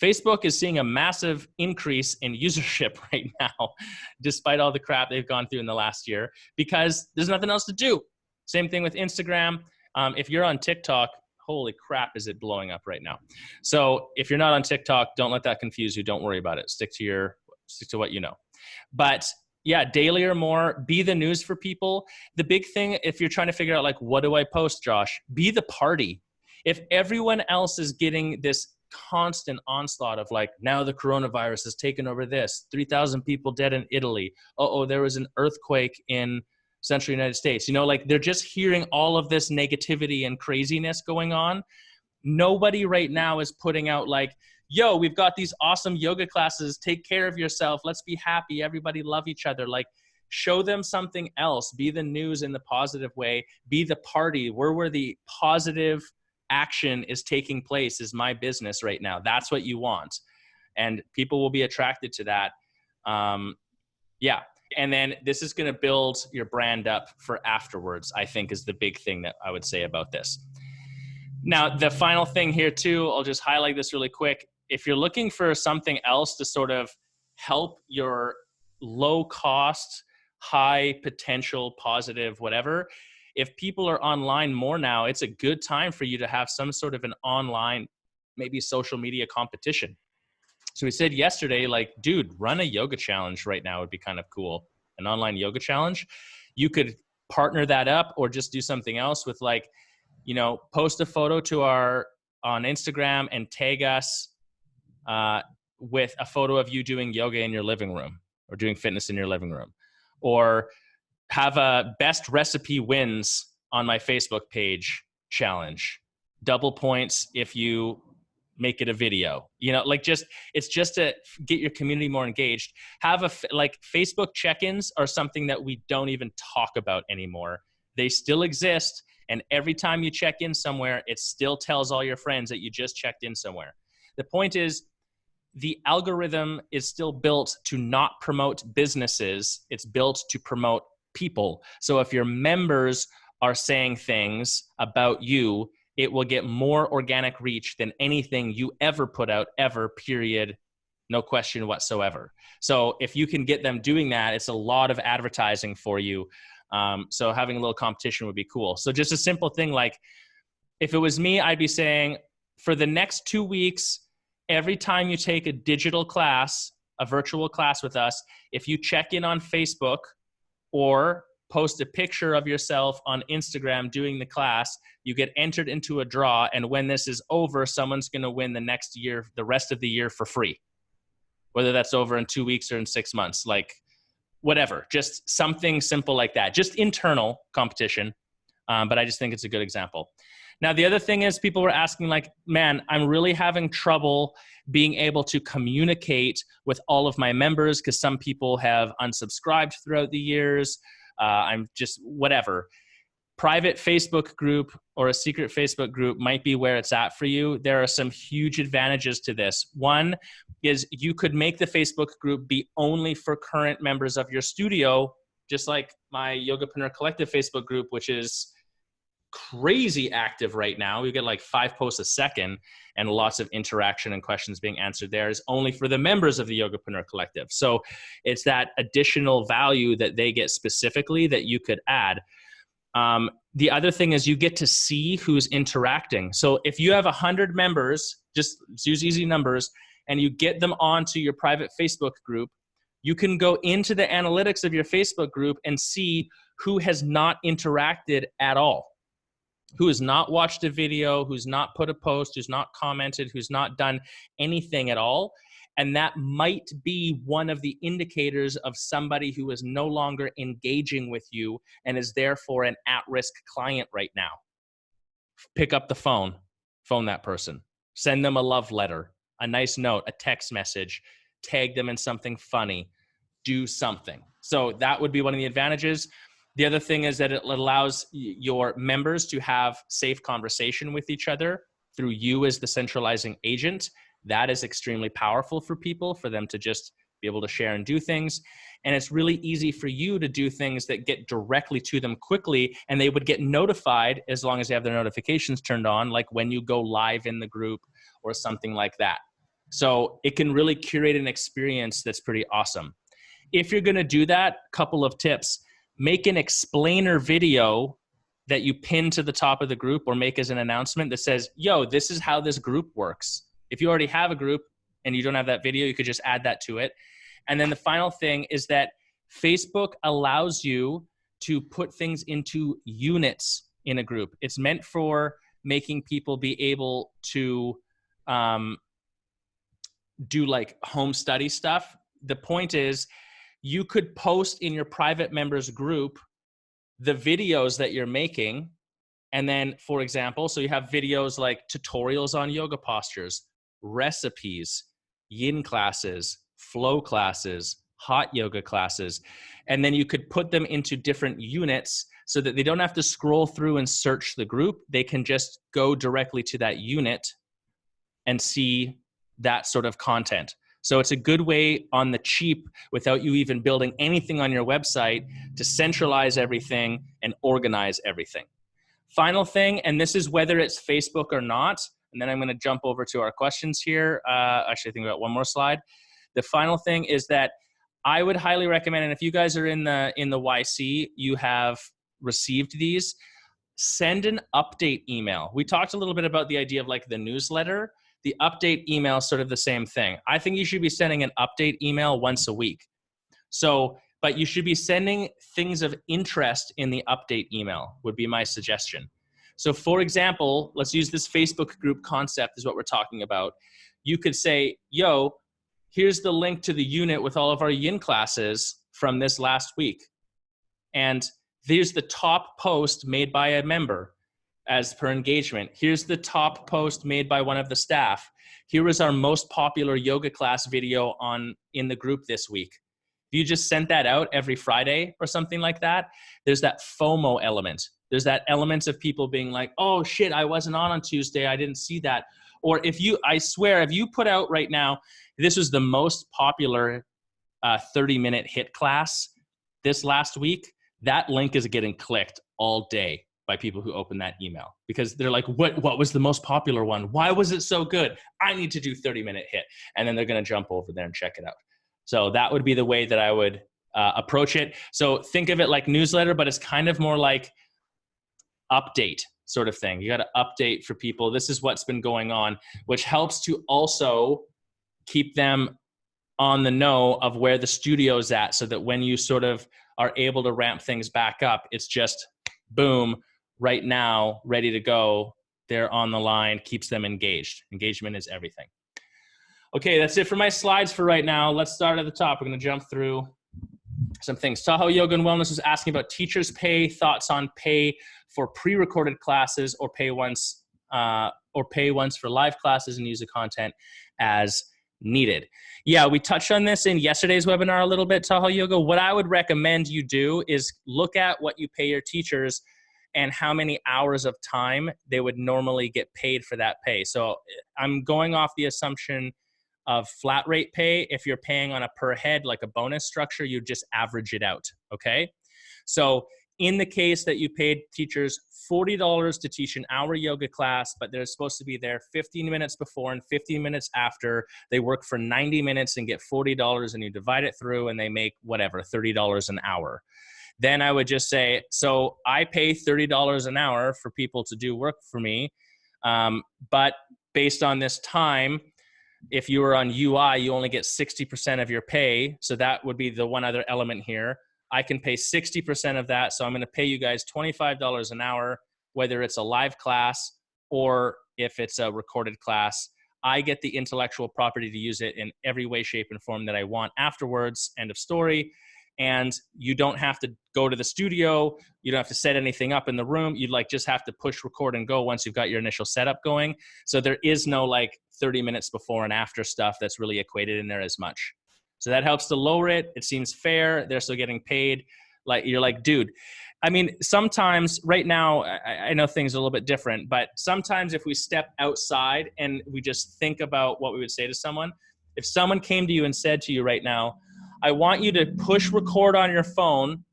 A: Facebook is seeing a massive increase in usership right now, despite all the crap they've gone through in the last year, because there's nothing else to do. Same thing with Instagram. If you're on TikTok, holy crap, is it blowing up right now. So if you're not on TikTok, don't let that confuse you. Don't worry about it. Stick to what you know. But yeah, daily or more, be the news for people. The big thing, if you're trying to figure out like, what do I post, Josh? Be the party. If everyone else is getting this constant onslaught of like, now the coronavirus has taken over this, 3,000 people dead in Italy. Oh, there was an earthquake in Central United States. You know, like they're just hearing all of this negativity and craziness going on. Nobody right now is putting out like, yo, we've got these awesome yoga classes. Take care of yourself. Let's be happy. Everybody love each other. Like, show them something else. Be the news in the positive way. Be the party. Where the positive action is taking place is my business right now. That's what you want. And people will be attracted to that. Yeah. And then this is going to build your brand up for afterwards, I think, is the big thing that I would say about this. Now, the final thing here too, I'll just highlight this really quick. If you're looking for something else to sort of help your low cost, high potential, positive, whatever, if people are online more now, it's a good time for you to have some sort of an online, maybe social media competition. So we said yesterday, like, dude, run a yoga challenge right now would be kind of cool. An online yoga challenge. You could partner that up or just do something else with like, you know, post a photo to on Instagram and tag us with a photo of you doing yoga in your living room or doing fitness in your living room, or have a best recipe wins on my Facebook page challenge. Double points if you make it a video, you know, like it's just to get your community more engaged. Have like Facebook check-ins are something that we don't even talk about anymore. They still exist. And every time you check in somewhere, it still tells all your friends that you just checked in somewhere. The point is, the algorithm is still built to not promote businesses. It's built to promote people. So if your members are saying things about you, it will get more organic reach than anything you ever put out ever, period. No question whatsoever. So if you can get them doing that, it's a lot of advertising for you. So having a little competition would be cool. So just a simple thing, like if it was me, I'd be saying for the next 2 weeks, every time you take a digital class, a virtual class with us, if you check in on Facebook or post a picture of yourself on Instagram doing the class, you get entered into a draw. And when this is over, someone's going to win the next year, the rest of the year for free, whether that's over in 2 weeks or in 6 months. Like, whatever, just something simple like that, just internal competition. But I just think it's a good example. Now, the other thing is people were asking like, man, I'm really having trouble being able to communicate with all of my members because some people have unsubscribed throughout the years. I'm just whatever. Private Facebook group or a secret Facebook group might be where it's at for you. There are some huge advantages to this. One is you could make the Facebook group be only for current members of your studio, just like my Yogapreneur Collective Facebook group, which is crazy active right now. We get like 5 posts a second and lots of interaction and questions being answered there, is only for the members of the Yogapreneur Collective. So it's that additional value that they get specifically that you could add. The other thing is you get to see who's interacting. So if you have 100 members, just use easy numbers, and you get them onto your private Facebook group, you can go into the analytics of your Facebook group and see who has not interacted at all, who has not watched a video, who's not put a post, who's not commented, who's not done anything at all. And that might be one of the indicators of somebody who is no longer engaging with you and is therefore an at-risk client right now. Pick up the phone that person, send them a love letter, a nice note, a text message, tag them in something funny, do something. So that would be one of the advantages. The other thing is that it allows your members to have safe conversation with each other through you as the centralizing agent. That is extremely powerful for people, for them to just be able to share and do things. And it's really easy for you to do things that get directly to them quickly, and they would get notified as long as they have their notifications turned on, like when you go live in the group or something like that. So it can really curate an experience that's pretty awesome. If you're going to do that, couple of tips. Make an explainer video that you pin to the top of the group or make as an announcement that says, yo, this is how this group works. If you already have a group and you don't have that video, you could just add that to it. And then the final thing is that Facebook allows you to put things into units in a group. It's meant for making people be able to do like home study stuff. The point is you could post in your private members group the videos that you're making. And then, for example, so you have videos like tutorials on yoga postures, recipes, yin classes, flow classes, hot yoga classes. And then you could put them into different units so that they don't have to scroll through and search the group. They can just go directly to that unit and see that sort of content. So it's a good way on the cheap, without you even building anything on your website, to centralize everything and organize everything. Final thing, and this is whether it's Facebook or not, and then I'm going to jump over to our questions here. Actually, I think we got one more slide. The final thing is that I would highly recommend, and if you guys are in the YC, you have received these, send an update email. We talked a little bit about the idea of like the newsletter. The update email is sort of the same thing. I think you should be sending an update email once a week. So, but you should be sending things of interest in the update email would be my suggestion. So for example, let's use this Facebook group concept is what we're talking about. You could say, yo, here's the link to the unit with all of our yin classes from this last week. And here's the top post made by a member as per engagement. Here's the top post made by one of the staff. Here is our most popular yoga class video in the group this week. If you just sent that out every Friday or something like that, there's that FOMO element. There's that element of people being like, oh shit, I wasn't on Tuesday, I didn't see that. Or I swear, if you put out right now, this was the most popular 30-minute HIIT class this last week, that link is getting clicked all day by people who open that email, because they're like, what was the most popular one? Why was it so good? I need to do 30-minute HIIT. And then they're going to jump over there and check it out. So that would be the way that I would approach it. So think of it like newsletter, but it's kind of more like update sort of thing. You got to update for people. This is what's been going on, which helps to also keep them on the know of where the studio's at, so that when you sort of are able to ramp things back up, it's just boom, right now, ready to go. They're on the line, keeps them engaged. Engagement is everything. Okay, that's it for my slides for right now. Let's start at the top. We're going to jump through. some things. Tahoe Yoga and Wellness was asking about teachers' pay, thoughts on pay for pre-recorded classes, or pay once for live classes and use the content as needed. Yeah, we touched on this in yesterday's webinar a little bit, Tahoe Yoga. What I would recommend you do is look at what you pay your teachers and how many hours of time they would normally get paid for that pay. So I'm going off the assumption of flat rate pay. If you're paying on a per head, like a bonus structure, you just average it out, okay? So in the case that you paid teachers $40 to teach an hour yoga class, but they're supposed to be there 15 minutes before and 15 minutes after, they work for 90 minutes and get $40, and you divide it through and they make whatever, $30 an hour. Then I would just say, so I pay $30 an hour for people to do work for me, but based on this time, if you were on UI, you only get 60% of your pay. So that would be the one other element here. I can pay 60% of that. So I'm going to pay you guys $25 an hour, whether it's a live class or if it's a recorded class. I get the intellectual property to use it in every way, shape, and form that I want afterwards. End of story. And you don't have to go to the studio. You don't have to set anything up in the room. You'd just have to push record and go once you've got your initial setup going. So there is no 30 minutes before and after stuff that's really equated in there as much. So that helps to lower it. It seems fair. They're still getting paid. You're like, dude, I mean, sometimes right now, I know things are a little bit different, but sometimes if we step outside and we just think about what we would say to someone, if someone came to you and said to you right now, I want you to push record on your phone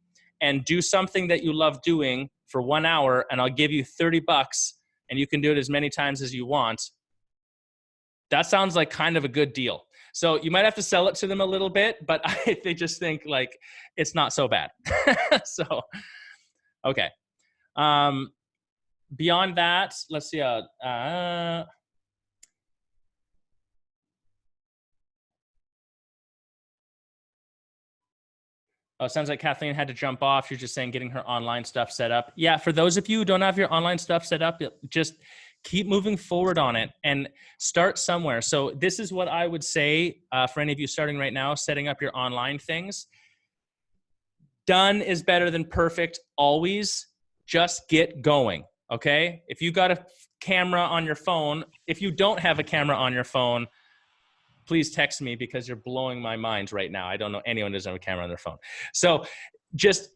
A: and do something that you love doing for 1 hour, and I'll give you $30 and you can do it as many times as you want. That sounds like kind of a good deal. So you might have to sell it to them a little bit, but they just think it's not so bad. So, okay. Beyond that, let's see. Oh, it sounds like Kathleen had to jump off. She's just saying getting her online stuff set up. Yeah, for those of you who don't have your online stuff set up, just keep moving forward on it and start somewhere. So this is what I would say for any of you starting right now, setting up your online things. Done is better than perfect always. Just get going, okay? If you got a camera on your phone, if you don't have a camera on your phone, please text me because you're blowing my mind right now. I don't know anyone who doesn't have a camera on their phone. So just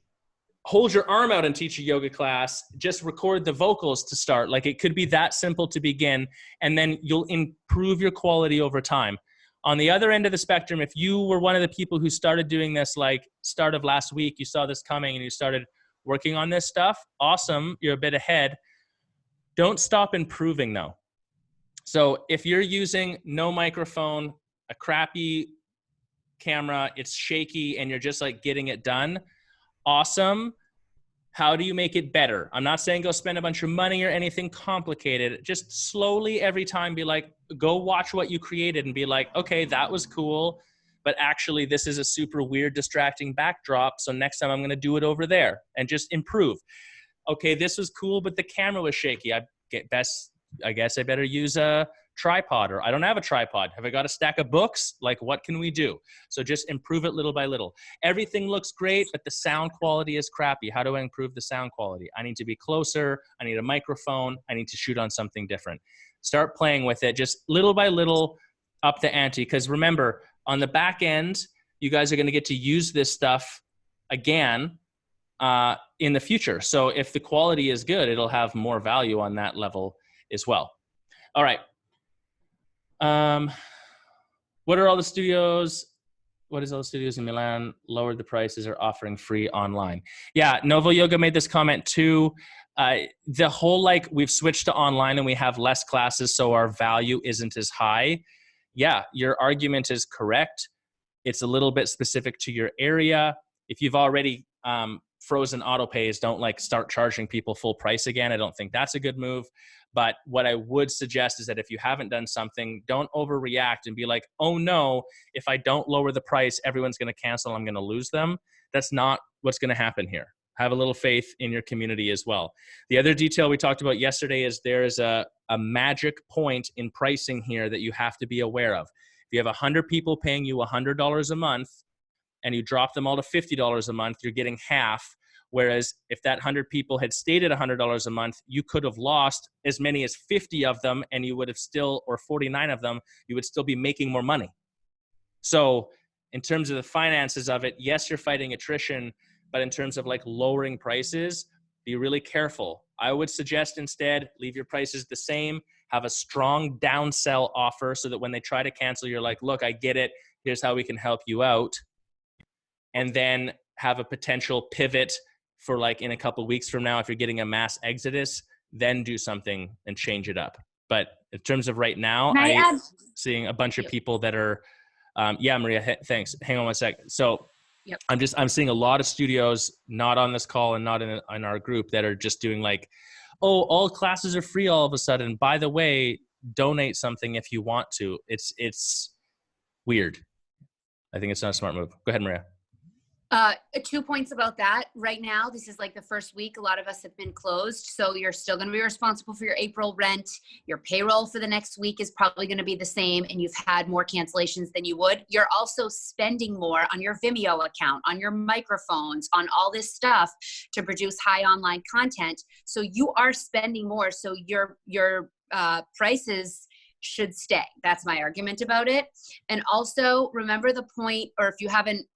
A: hold your arm out and teach a yoga class. Just record the vocals to start. It could be that simple to begin, and then you'll improve your quality over time. On the other end of the spectrum, if you were one of the people who started doing this start of last week, you saw this coming and you started working on this stuff, awesome, you're a bit ahead. Don't stop improving though. So if you're using no microphone, a crappy camera, it's shaky, and you're just getting it done, awesome. How do you make it better? I'm not saying go spend a bunch of money or anything complicated. Just slowly every time be go watch what you created and be okay, that was cool, but actually this is a super weird, distracting backdrop. So next time I'm going to do it over there and just improve. Okay, this was cool, but the camera was shaky. I guess I better use a tripod, or I don't have a tripod. Have I got a stack of books? What can we do? So just improve it little by little. Everything looks great, but the sound quality is crappy. How do I improve the sound quality? I need to be closer. I need a microphone. I need to shoot on something different. Start playing with it, just little by little, up the ante. Because remember, on the back end, you guys are going to get to use this stuff again in the future. So if the quality is good, it'll have more value on that level as well. All right. What are all the studios? What is all the studios in Milan lowered the prices or offering free online? Yeah, Novo Yoga made this comment too. The whole we've switched to online and we have less classes, so our value isn't as high. Yeah, your argument is correct. It's a little bit specific to your area. If you've already frozen autopays, don't start charging people full price again. I don't think that's a good move. But what I would suggest is that if you haven't done something, don't overreact and be oh no, if I don't lower the price, everyone's going to cancel. I'm going to lose them. That's not what's going to happen here. Have a little faith in your community as well. The other detail we talked about yesterday is there is a magic point in pricing here that you have to be aware of. If you have 100 people paying you $100 a month, and you drop them all to $50 a month, you're getting half. Whereas if that 100 people had stayed at $100 a month, you could have lost as many as 50 of them, and you would have still, or 49 of them, you would still be making more money. So in terms of the finances of it, yes, you're fighting attrition, but in terms of like lowering prices, be really careful. I would suggest instead leave your prices the same, have a strong downsell offer so that when they try to cancel, you're like, look, I get it. Here's how we can help you out. And then have a potential pivot for like in a couple of weeks from now, if you're getting a mass exodus, then do something and change it up. But in terms of right now, I'm seeing a bunch of people that are, yeah, Maria, thanks. Hang on one sec. So
B: yep.
A: I'm seeing a lot of studios, not on this call and not in our group, that are just doing like, oh, all classes are free all of a sudden. By the way, donate something if you want to. It's weird. I think it's not a smart move. Go ahead, Maria.
B: 2 points about that. Right now, this is like the first week. A lot of us have been closed. So you're still going to be responsible for your April rent. Your payroll for the next week is probably going to be the same. And you've had more cancellations than you would. You're also spending more on your Vimeo account, on your microphones, on all this stuff to produce high online content. So you are spending more. So your prices should stay. That's my argument about it. And also remember the point, or if you haven't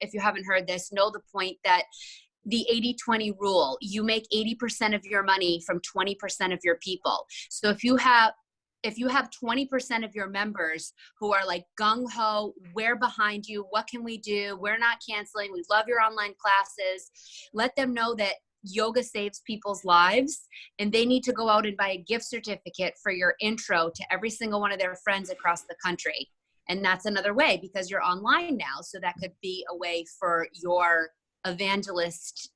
B: heard this, know the point that the 80-20 rule, you make 80% of your money from 20% of your people. So if you have 20% of your members who are like gung-ho, we're behind you, what can we do? We're not canceling. We love your online classes. Let them know that yoga saves people's lives, and they need to go out and buy a gift certificate for your intro to every single one of their friends across the country. And that's another way, because you're online now. So that could be a way for your evangelist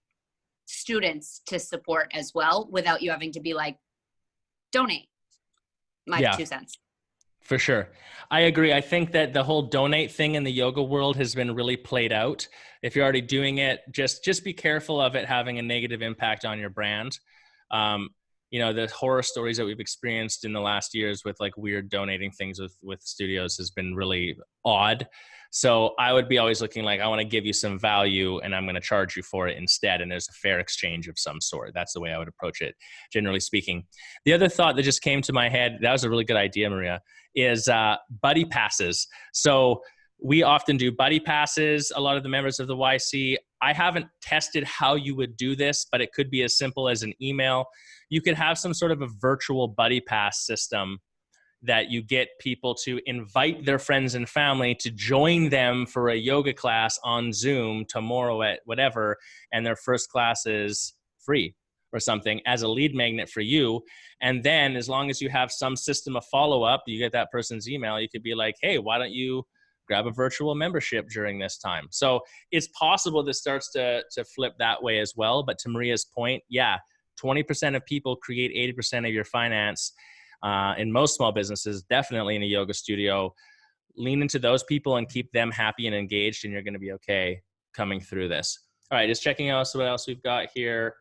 B: students to support as well, without you having to be like, donate. My 2 cents.
A: For sure. I agree. I think that the whole donate thing in the yoga world has been really played out. If you're already doing it, just be careful of it having a negative impact on your brand. You know, the horror stories that we've experienced in the last years with like weird donating things with studios has been really odd. So I would be always looking like, I want to give you some value and I'm going to charge you for it instead. And there's a fair exchange of some sort. That's the way I would approach it, generally speaking. The other thought that just came to my head, that was a really good idea, Maria, is buddy passes. So we often do buddy passes, a lot of the members of the YC. I haven't tested how you would do this, but it could be as simple as an email. You could have some sort of a virtual buddy pass system that you get people to invite their friends and family to join them for a yoga class on Zoom tomorrow at whatever, and their first class is free or something as a lead magnet for you. And then as long as you have some system of follow-up, you get that person's email, you could be like, hey, why don't you grab a virtual membership during this time? So it's possible this starts to flip that way as well. But to Maria's point, yeah, 20% of people create 80% of your finance. In most small businesses, definitely in a yoga studio. Lean into those people and keep them happy and engaged, and you're going to be okay coming through this. All right, just checking out what else we've got here.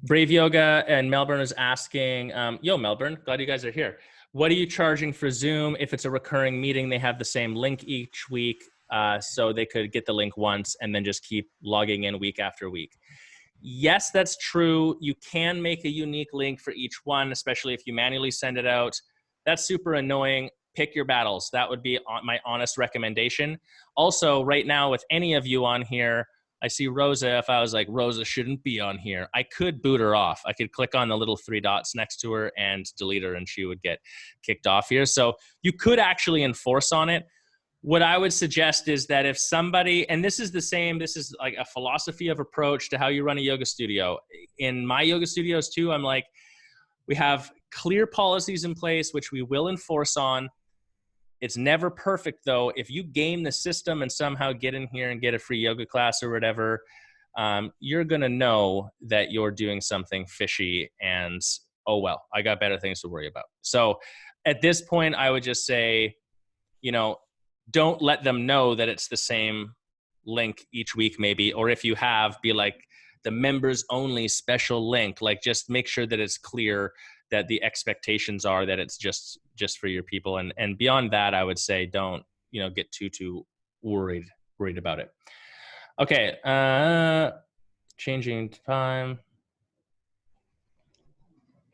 A: Brave Yoga and Melbourne is asking, yo, Melbourne, glad you guys are here. What are you charging for Zoom? If it's a recurring meeting, they have the same link each week. So they could get the link once and then just keep logging in week after week. Yes, that's true. You can make a unique link for each one, especially if you manually send it out. That's super annoying. Pick your battles. That would be my honest recommendation. Also, right now with any of you on here, I see Rosa. If I was like, Rosa shouldn't be on here, I could boot her off. I could click on the little 3 dots next to her and delete her and she would get kicked off here. So you could actually enforce on it. What I would suggest is that if somebody, and this is the same, this is like a philosophy of approach to how you run a yoga studio. In my yoga studios too, I'm like, we have clear policies in place, which we will enforce on. It's never perfect though. If you game the system and somehow get in here and get a free yoga class or whatever, you're gonna know that you're doing something fishy and, oh well, I got better things to worry about. So at this point, I would just say, you know, don't let them know that it's the same link each week maybe, or if you have, be like the members only special link, like just make sure that it's clear that the expectations are that it's just for your people. And beyond that, I would say don't, get too worried about it. Okay. Changing time.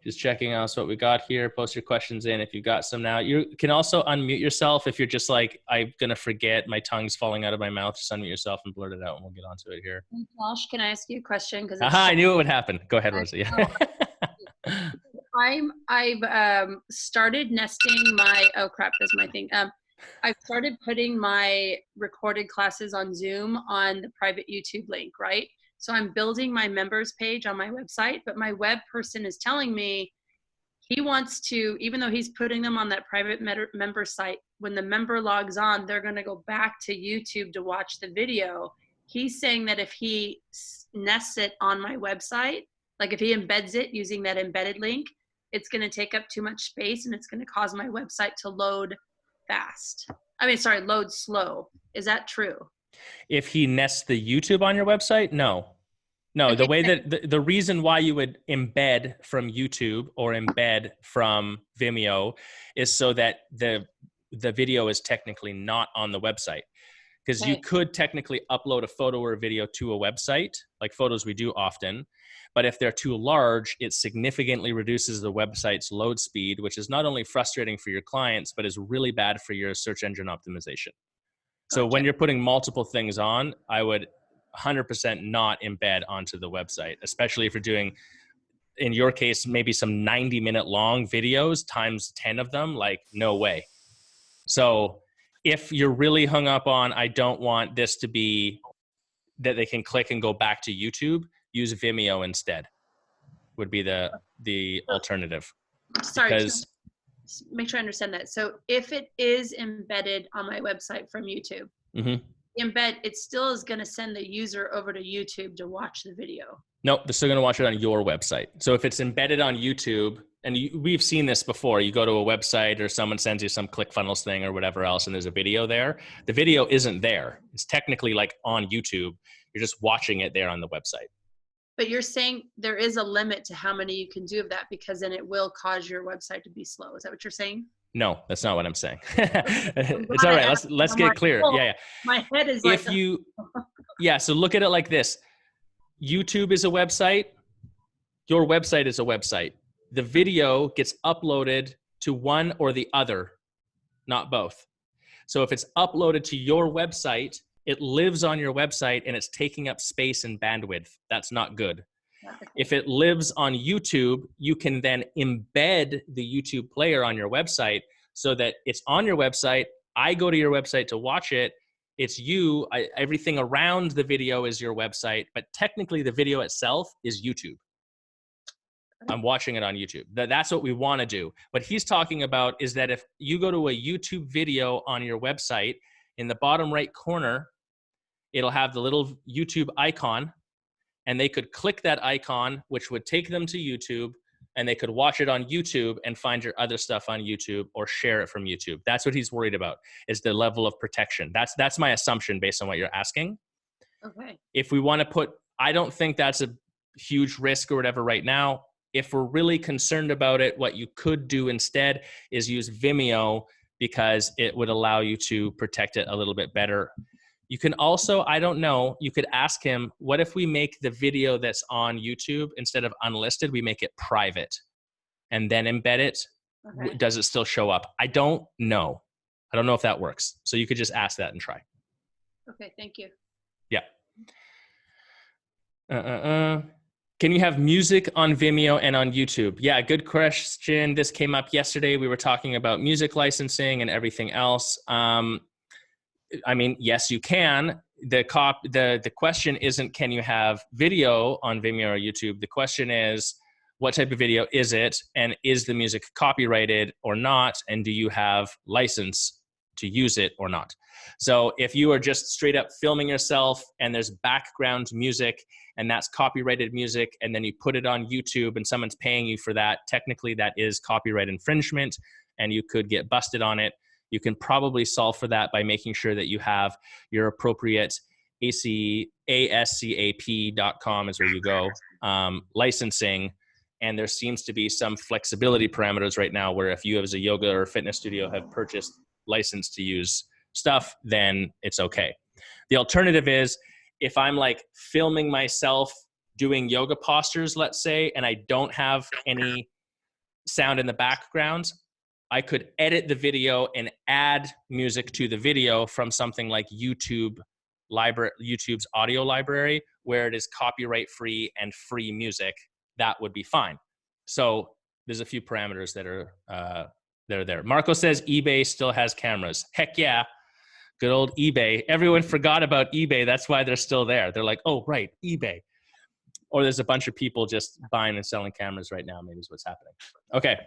A: Just checking out what we got here. Post your questions in if you've got some now. You can also unmute yourself if you're just like, I'm going to forget, my tongue's falling out of my mouth. Just unmute yourself and blurt it out and we'll get onto it here.
C: Josh, can I ask you a question?
A: I knew it would happen. Go ahead, Rosie.
C: I've started nesting my, oh crap, that's my thing. I've started putting my recorded classes on Zoom on the private YouTube link, right? So I'm building my members page on my website, but my web person is telling me he wants to, even though he's putting them on that private member site, when the member logs on, they're going to go back to YouTube to watch the video. He's saying that if he nests it on my website, like if he embeds it using that embedded link, it's going to take up too much space and it's going to cause my website to load fast. Load slow. Is that true?
A: If he nests the YouTube on your website, no. The way that the reason why you would embed from YouTube or embed from Vimeo is so that the video is technically not on the website. Because you could technically upload a photo or a video to a website, like photos we do often. But if they're too large, it significantly reduces the website's load speed, which is not only frustrating for your clients, but is really bad for your search engine optimization. So when you're putting multiple things on, I would 100% not embed onto the website, especially if you're doing, in your case, maybe some 90-minute long videos times 10 of them, like no way. So if you're really hung up on, I don't want this to be that they can click and go back to YouTube, use Vimeo instead would be the alternative.
C: Sorry. Because make sure I understand that. So if it is embedded on my website from YouTube, it still is going to send the user over to YouTube to watch the video.
A: Nope, they're still going to watch it on your website. So if it's embedded on YouTube, and we've seen this before, you go to a website or someone sends you some ClickFunnels thing or whatever else, and there's a video there. The video isn't there. It's technically like on YouTube. You're just watching it there on the website.
C: But you're saying there is a limit to how many you can do of that, because then it will cause your website to be slow. Is that what you're saying?
A: No, that's not what I'm saying. It's all right. Let's get clear. Yeah.
C: My head is
A: so look at it like this. YouTube is a website. Your website is a website. The video gets uploaded to one or the other, not both. So if it's uploaded to your website, it lives on your website and it's taking up space and bandwidth. That's not good. If it lives on YouTube, you can then embed the YouTube player on your website so that it's on your website. I go to your website to watch it. It's you. Everything around the video is your website, but technically the video itself is YouTube. I'm watching it on YouTube. That's what we want to do. What he's talking about is that if you go to a YouTube video on your website, in the bottom right corner, it'll have the little YouTube icon, and they could click that icon, which would take them to YouTube, and they could watch it on YouTube and find your other stuff on YouTube or share it from YouTube. That's what he's worried about, is the level of protection. That's my assumption based on what you're asking.
C: Okay.
A: If we want to I don't think that's a huge risk or whatever right now. If we're really concerned about it, what you could do instead is use Vimeo, because it would allow you to protect it a little bit better. You can also, I don't know, you could ask him, what if we make the video that's on YouTube, instead of unlisted, we make it private and then embed it? Okay. Does it still show up? I don't know. I don't know if that works. So you could just ask that and try.
C: Okay, thank you.
A: Yeah. Can you have music on Vimeo and on YouTube? Yeah, good question. This came up yesterday. We were talking about music licensing and everything else. I mean, yes, you can. The question isn't, can you have video on Vimeo or YouTube? The question is, what type of video is it? And is the music copyrighted or not? And do you have license to use it or not? So if you are just straight up filming yourself and there's background music and that's copyrighted music, and then you put it on YouTube and someone's paying you for that, technically that is copyright infringement and you could get busted on it. You can probably solve for that by making sure that you have your appropriate ASCAP.com is where you go, licensing, And there seems to be some flexibility parameters right now where if you as a yoga or fitness studio have purchased license to use stuff, then it's okay. The alternative is if I'm like filming myself doing yoga postures, let's say, and I don't have any sound in the background, I could edit the video and add music to the video from something like YouTube's audio library, where it is copyright free and free music. That would be fine. So there's a few parameters that are there. Marco says eBay still has cameras. Heck yeah. Good old eBay. Everyone forgot about eBay. That's why they're still there. They're like, oh, right, eBay. Or there's a bunch of people just buying and selling cameras right now, maybe is what's happening. Okay.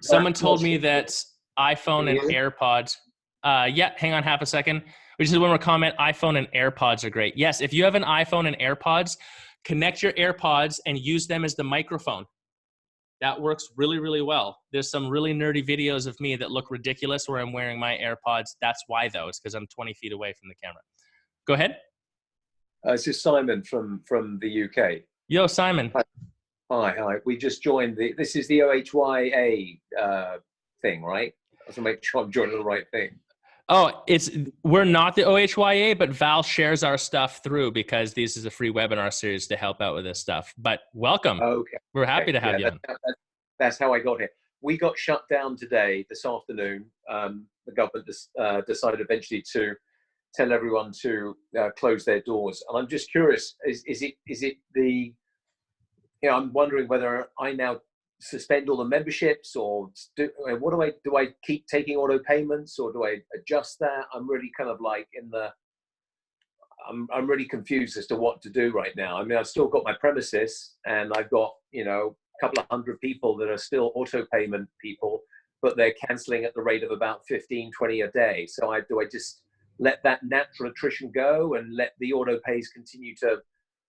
A: Someone told me that iPhone and AirPods. Yeah, hang on half a second. Which is one more comment. iPhone and AirPods are great. Yes, if you have an iPhone and AirPods, connect your AirPods and use them as the microphone. That works really, really well. There's some really nerdy videos of me that look ridiculous where I'm wearing my AirPods. That's why, though. It's because I'm 20 feet away from the camera. Go ahead.
D: This is Simon from the UK.
A: Yo, Simon.
D: Hi. We just joined this is the OHYA thing, right? I have to make sure I'm joining the right thing.
A: Oh, we're not the OHYA, but Val shares our stuff through because this is a free webinar series to help out with this stuff. But welcome.
D: Okay.
A: We're happy to have you on.
D: That's how I got here. We got shut down this afternoon. The government decided eventually to tell everyone to close their doors. And I'm just curious, is it the, I'm wondering whether I now suspend all the memberships or do I keep taking auto payments or do I adjust that? I'm really kind of like I'm really confused as to what to do right now. I mean, I've still got my premises and I've got, a couple of hundred people that are still auto payment people, but they're canceling at the rate of about 15, 20 a day. So do I just let that natural attrition go and let the auto pays continue to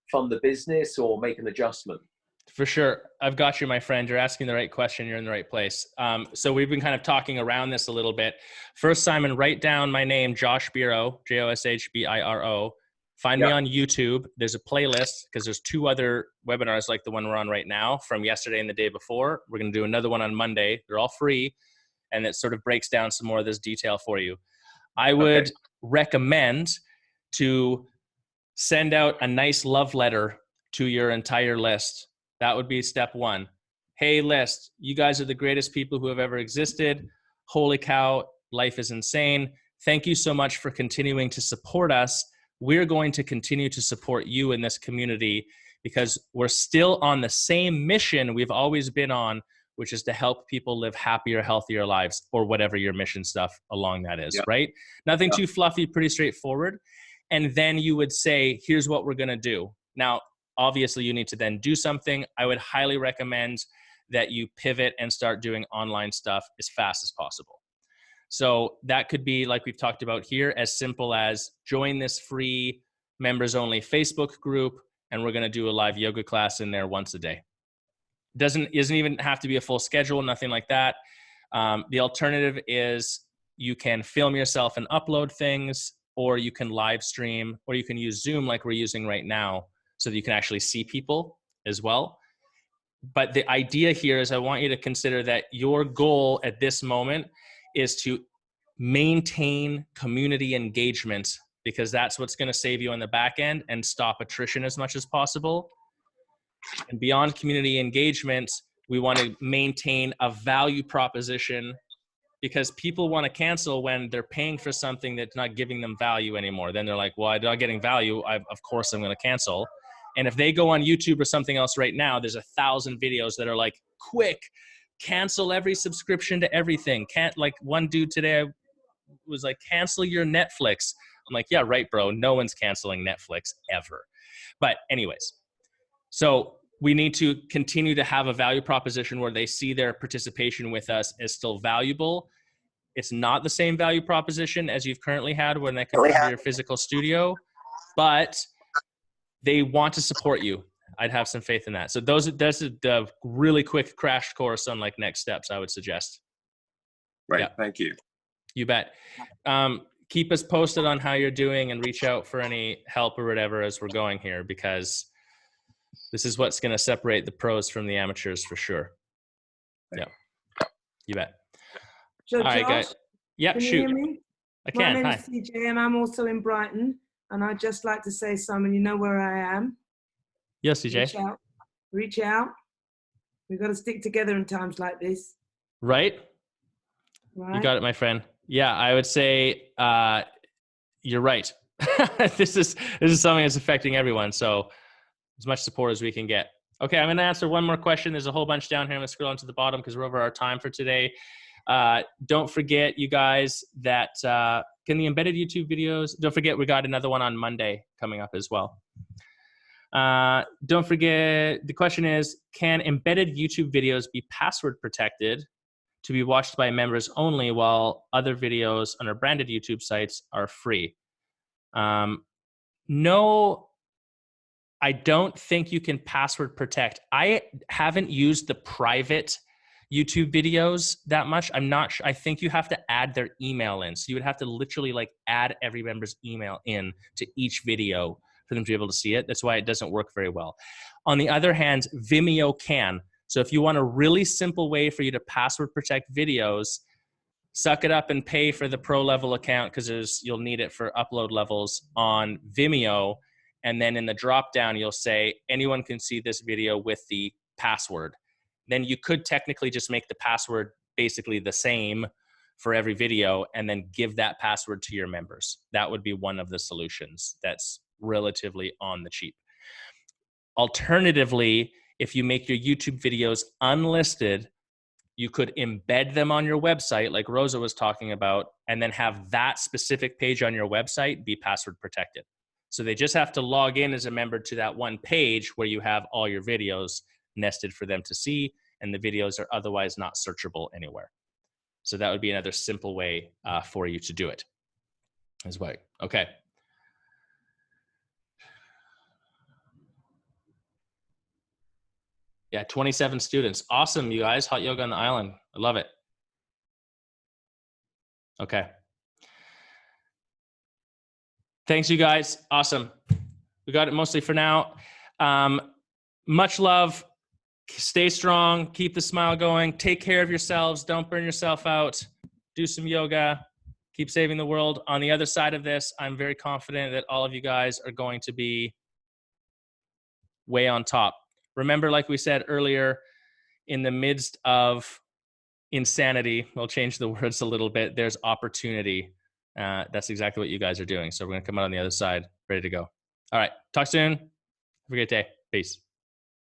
D: fund the business or make an adjustment?
A: For sure. I've got you, my friend. You're asking the right question. You're in the right place. So we've been kind of talking around this a little bit. First, Simon, write down my name, Josh Biro, Joshbiro. Find me on YouTube. There's a playlist because there's 2 other webinars like the one we're on right now from yesterday and the day before. We're going to do another one on Monday. They're all free. And it sort of breaks down some more of this detail for you. I would recommend to send out a nice love letter to your entire list. That would be step 1. Hey, list, you guys are the greatest people who have ever existed. Holy cow, life is insane. Thank you so much for continuing to support us. We're going to continue to support you in this community because we're still on the same mission we've always been on, which is to help people live happier, healthier lives, or whatever your mission stuff along that is, right? Nothing too fluffy, pretty straightforward. And then you would say, here's what we're going to do. Now, obviously, you need to then do something. I would highly recommend that you pivot and start doing online stuff as fast as possible. So that could be, like we've talked about here, as simple as join this free members-only Facebook group, and we're going to do a live yoga class in there once a day. Doesn't even have to be a full schedule, nothing like that. The alternative is you can film yourself and upload things, or you can live stream, or you can use Zoom like we're using right now, so that you can actually see people as well. But the idea here is I want you to consider that your goal at this moment is to maintain community engagement, because that's what's going to save you on the back end and stop attrition as much as possible. And beyond community engagement, we want to maintain a value proposition, because people want to cancel when they're paying for something that's not giving them value anymore. Then they're like, well, I'm not getting value. Of course I'm going to cancel. And if they go on YouTube or something else right now, there's 1,000 videos that are like, quick, cancel every subscription to everything. Like one dude today was like, cancel your Netflix. I'm like, yeah, right, bro. No one's canceling Netflix ever. But anyways, so we need to continue to have a value proposition where they see their participation with us as still valuable. It's not the same value proposition as you've currently had when they come to your physical studio, but they want to support you. I'd have some faith in that. So that's the really quick crash course on like next steps I would suggest.
D: Right.
A: Yeah.
D: Thank you.
A: You bet. Keep us posted on how you're doing and reach out for any help or whatever as we're going here, because This is what's going to separate the pros from the amateurs for sure. Yeah, you bet.
E: So
A: All right,
E: Josh,
A: guys. Yep,
E: can you
A: shoot.
E: hear me?
A: I
E: My
A: can.
E: name
A: Hi.
E: is CJ and I'm also in Brighton. And I'd just like to say, Simon, you know where I am.
A: Yes,
E: Reach
A: CJ.
E: out. Reach out. We've got to stick together in times like this.
A: Right?
E: Right?
A: You got it, my friend. Yeah, I would say you're right. This is something that's affecting everyone. So as much support as we can get. Okay, I'm going to answer one more question. There's a whole bunch down here. I'm going to scroll on to the bottom because we're over our time for today. Don't forget, you guys, that can the embedded YouTube videos, don't forget we got another one on Monday coming up as well. Don't forget, the question is, can embedded YouTube videos be password protected to be watched by members only while other videos on our branded YouTube sites are free? No, I don't think you can password protect. I haven't used the private YouTube videos that much. I'm not sure. I think you have to add their email in. So you would have to literally like add every member's email in to each video for them to be able to see it. That's why it doesn't work very well. On the other hand, Vimeo can. So if you want a really simple way for you to password protect videos, suck it up and pay for the pro level account because you'll need it for upload levels on Vimeo. And then in the drop down, you'll say anyone can see this video with the password. Then you could technically just make the password basically the same for every video and then give that password to your members. That would be one of the solutions that's relatively on the cheap. Alternatively, if you make your YouTube videos unlisted, you could embed them on your website like Rosa was talking about, and then have that specific page on your website be password protected. So they just have to log in as a member to that one page where you have all your videos nested for them to see, and the videos are otherwise not searchable anywhere. So that would be another simple way for you to do it as well. Okay. Yeah, 27 students. Awesome, you guys. Hot yoga on the island. I love it. Okay. Thanks, you guys. Awesome. We got it mostly for now. Much love. Stay strong. Keep the smile going. Take care of yourselves. Don't burn yourself out. Do some yoga. Keep saving the world. On the other side of this, I'm very confident that all of you guys are going to be way on top. Remember, like we said earlier, in the midst of insanity, we'll change the words a little bit, there's opportunity. That's exactly what you guys are doing. So we're going to come out on the other side, ready to go. All right. Talk soon. Have a great day. Peace.